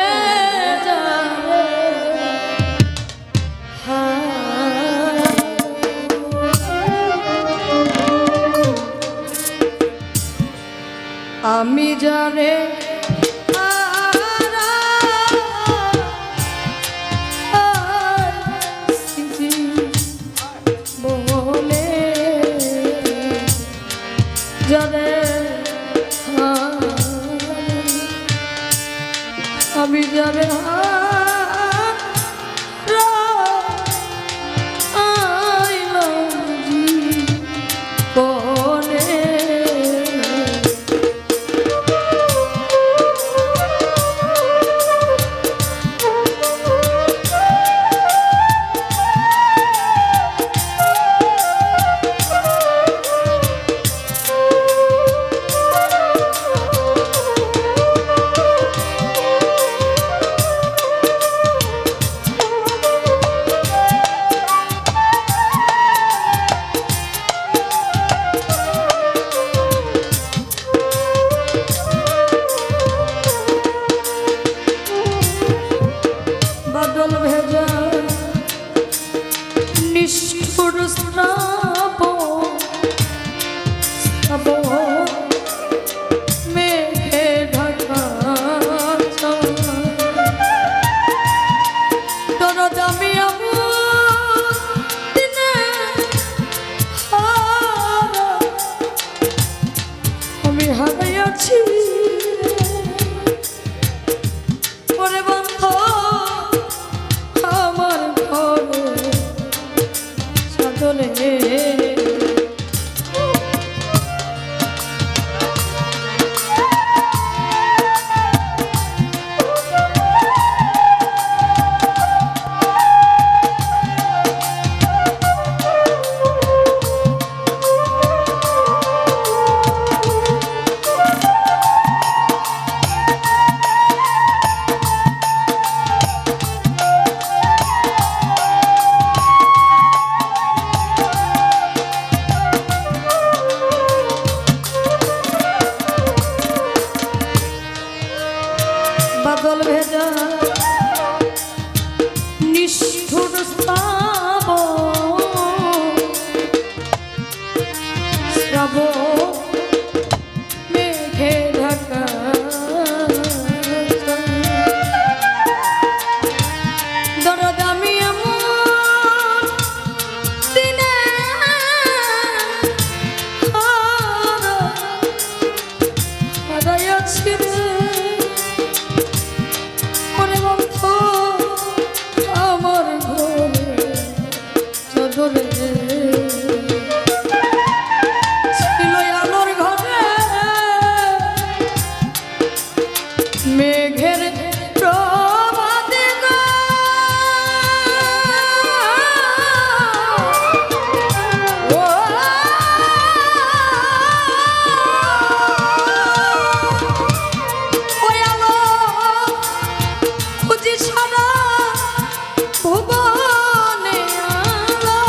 যাবে আমি জানে বলে জানে আমি জানে যা নিষ্ঠুর শ্রাবণ মেঘে ঢাকা দরদ আমি এমন দিনে হারাইয়াছি রে ওরে বন্ধু আমার ঘরে চাদরে ছিল আলোর ঘরে মেঘের প্রভাতে গো ও ওই আলো খুঁজি সারা ভুবনে আলো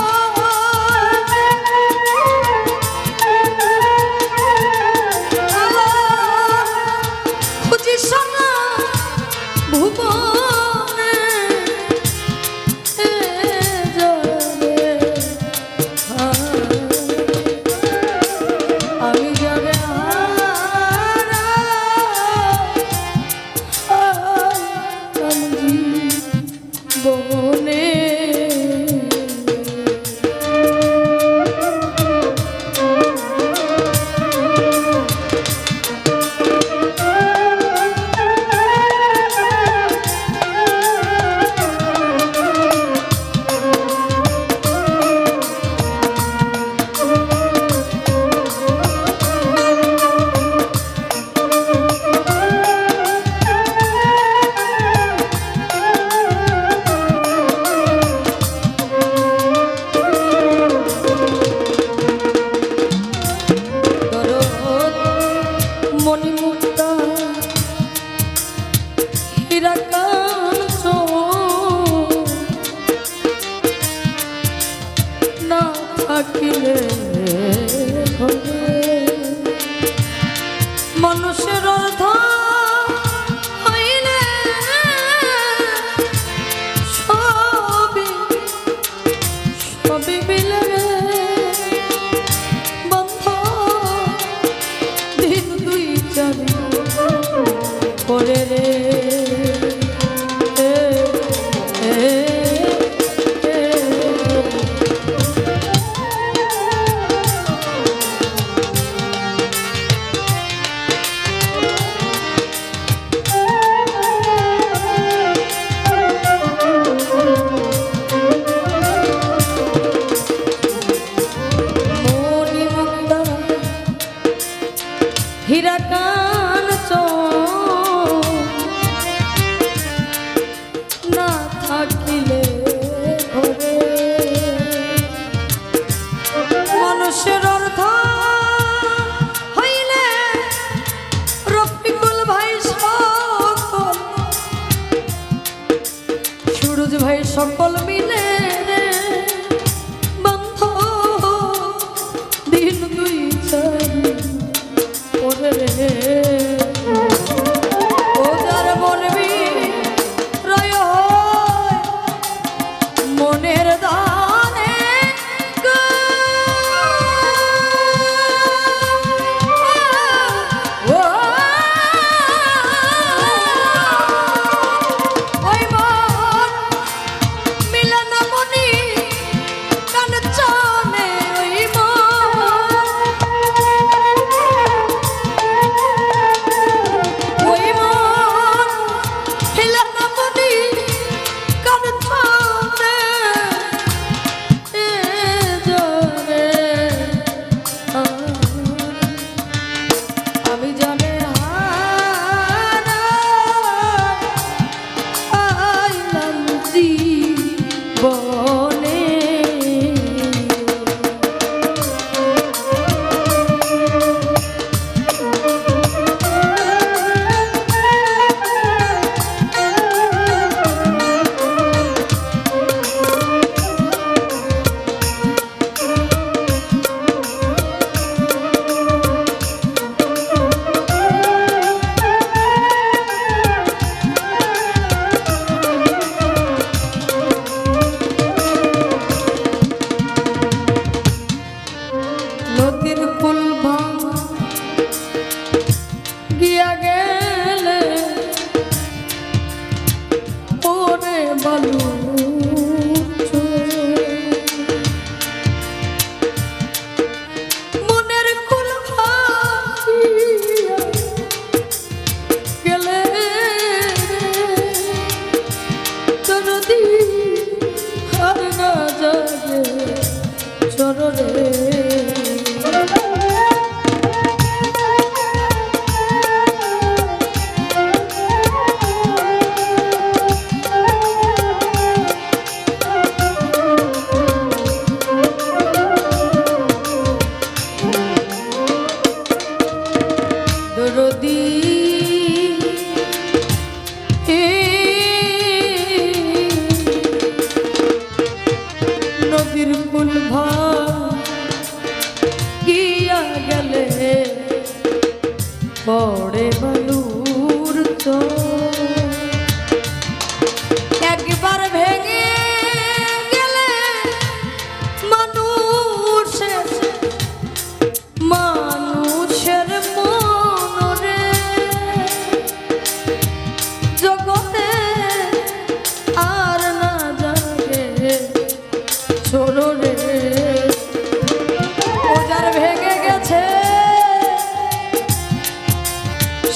আলো খুঁজি সারা ভুবনে যাবে আমি যাবে বনে মণিমুক্তা হীরা কাঞ্চন না থাকিলে ঘরে মানুষের অর্ধ হইলে সবই সবই মিলে বন্ধ দিন দুই চারি করে রে মণিমুক্তা হীরা কাঞ্চন না থাকিলে ঘরে মানুষের অর্থ হইলে রফিকুল ভাই সকল সুরজ ভাই সকল মিলে বন্ধ দিন দুই চারি ওরে রে ও যার বলবি রয় মনের দানে গো ও ওই মন মিলন মনি কাঞ্চনে ওই ওই মন হিলা না মনি কাঞ্চনে জানে আমি জানে আইলাম জীবনে বালু মনের কুল ভাইয়া গেলে যদি হার না জাগে চরণে দরদি নদীর কুল ভাগিয়া গেলে পড়ে বালুর চর একবার ভেঙে গেলে মানুষের মনরে জগতে আর না জাগে ছোড়রে ওজার ভেঙে গেছে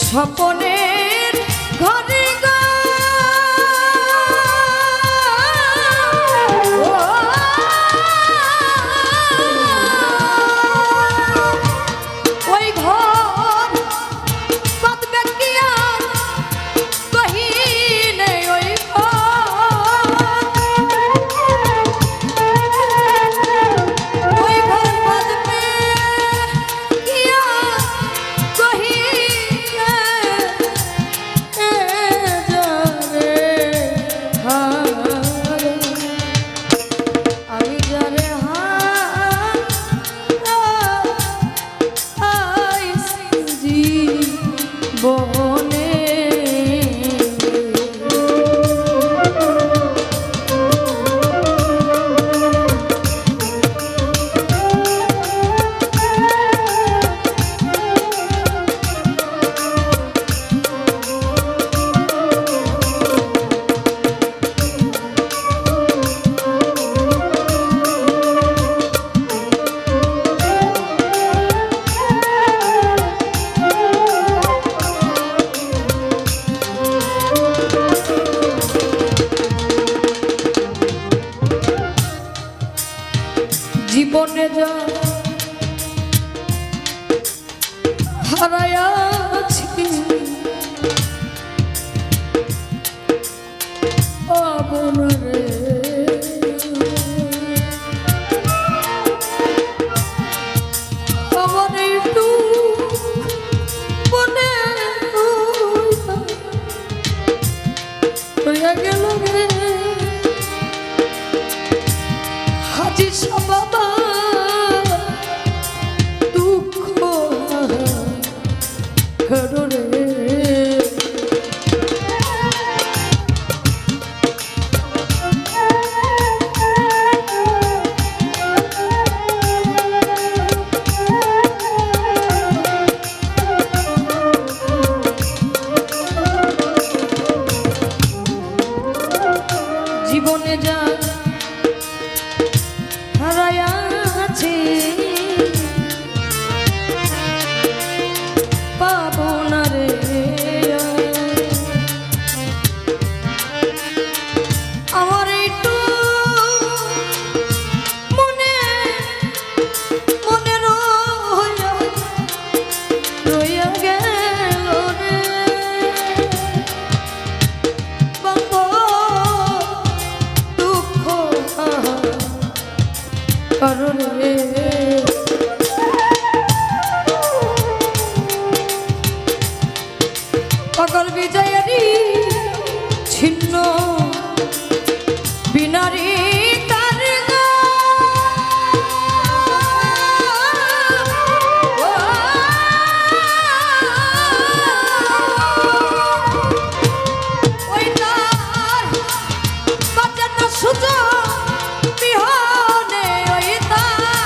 স্বপনের ঘরে জীবনে যা হারায়াছি পাবনারে আমার একটু মনে হইয়া গেল রে হাজি বাবা দুঃখ ঘরে জীবনে যা হারায়াছি পাবো না রে আমার একটু মনে মনে রইয়া গেল রে বঙ্গ দুঃখ কররে পাগল বিজয়েরই ছিন্ন বিনারী তার ওই তার বাজার সুযোগ বিহনে ওই তার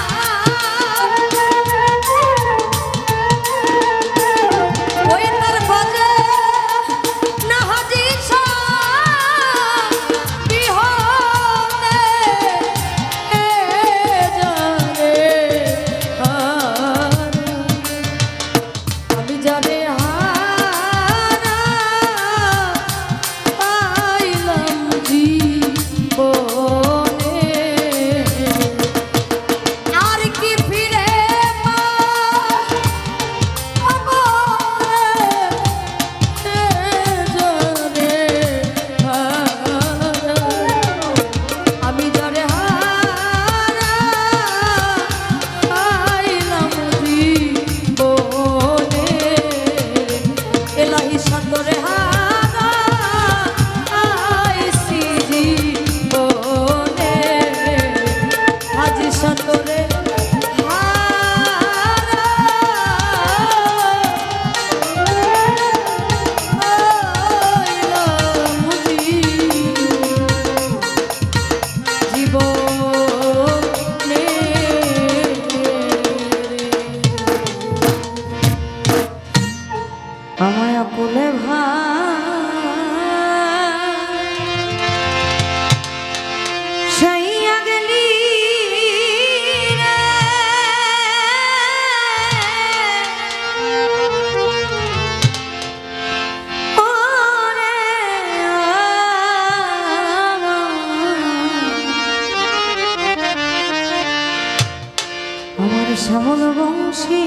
শ্যামল বংশী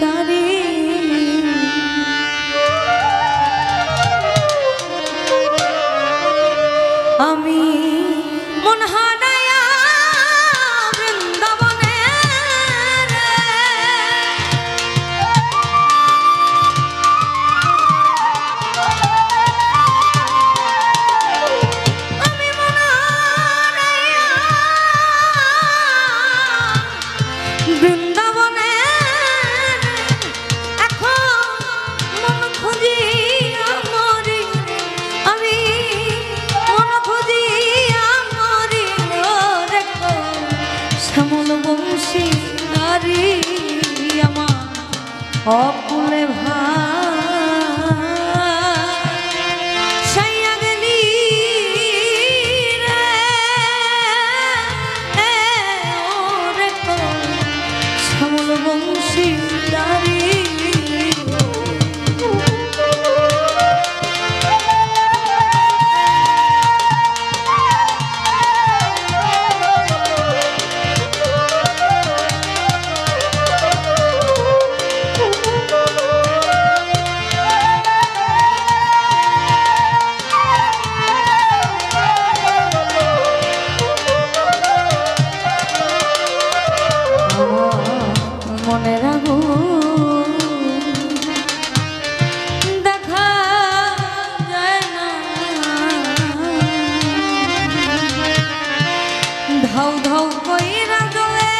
দাঁড়ি আমি মন হারায়া বৃন্দাবনে আমি মন হারায়া বৃন্দাবনে এখন মন খুঁজি আমরি আমি মন খুঁজি আমরি দেখো শ্যামল বংশী নারী আমার অকুলে সাইয়া গেলি রে দেখো শ্যামল বংশী নারী মনে রাখো দেখা যায় না ধাউ ধাউ কইরা জ্বলে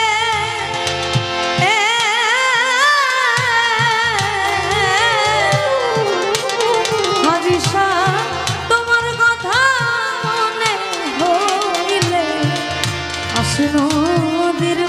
হাদিসা তোমার কথা মনে হইলে আসে নদীর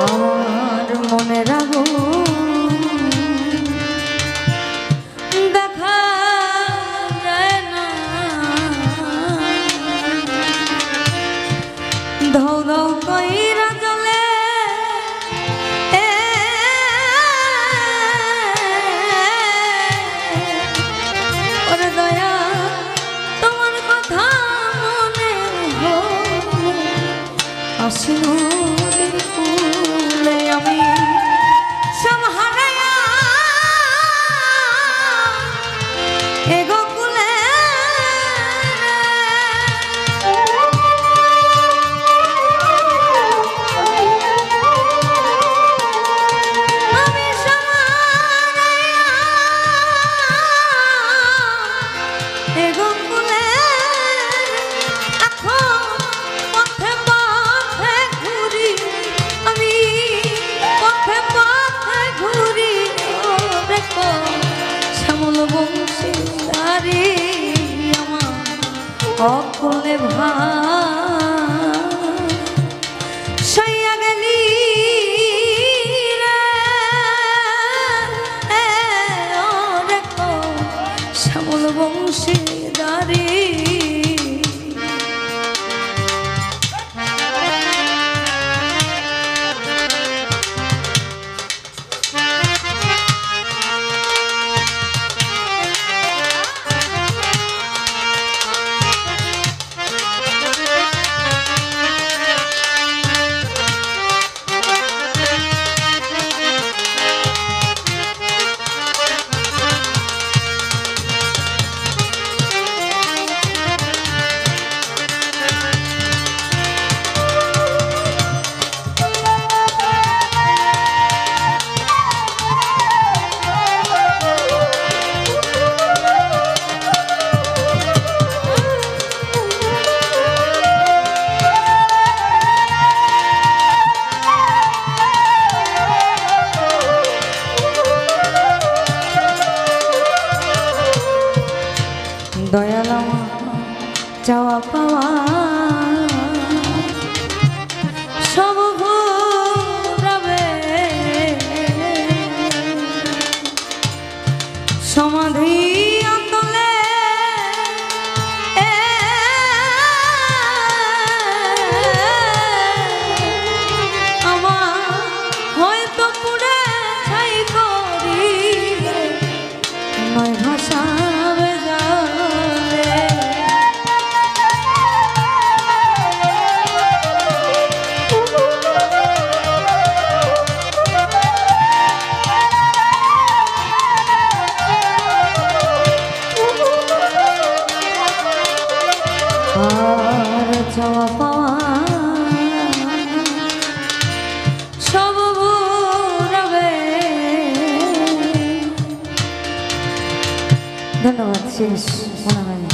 আমার মনে রাখো দেখা যায় না ধৌ ধৌ কইরা জ্বলে ওরে দয়া তোমার কথা মনে আসে নদীর কূলে আমি সব হারায়া এ গোকুলে আমি সব হারায়া এ গোকুলে এখন পথে পথে ঘুরি আমি পথে পথে ঘুরি দেখো শ্যামল বংশী দাঁড়ি আমার অকলে সাইয়া গেলি রে দেখো শ্যামল বংশী দাঁড়ি দয়ালাম চাওয়া পাওয়া সব ভুলাবে সমাধি অন্তলে নয় ভাষাবে যাবে আর চাওয়া পাওয়া সব ভুলাবে। ধন্যবাদ, শেষ মনে হয়।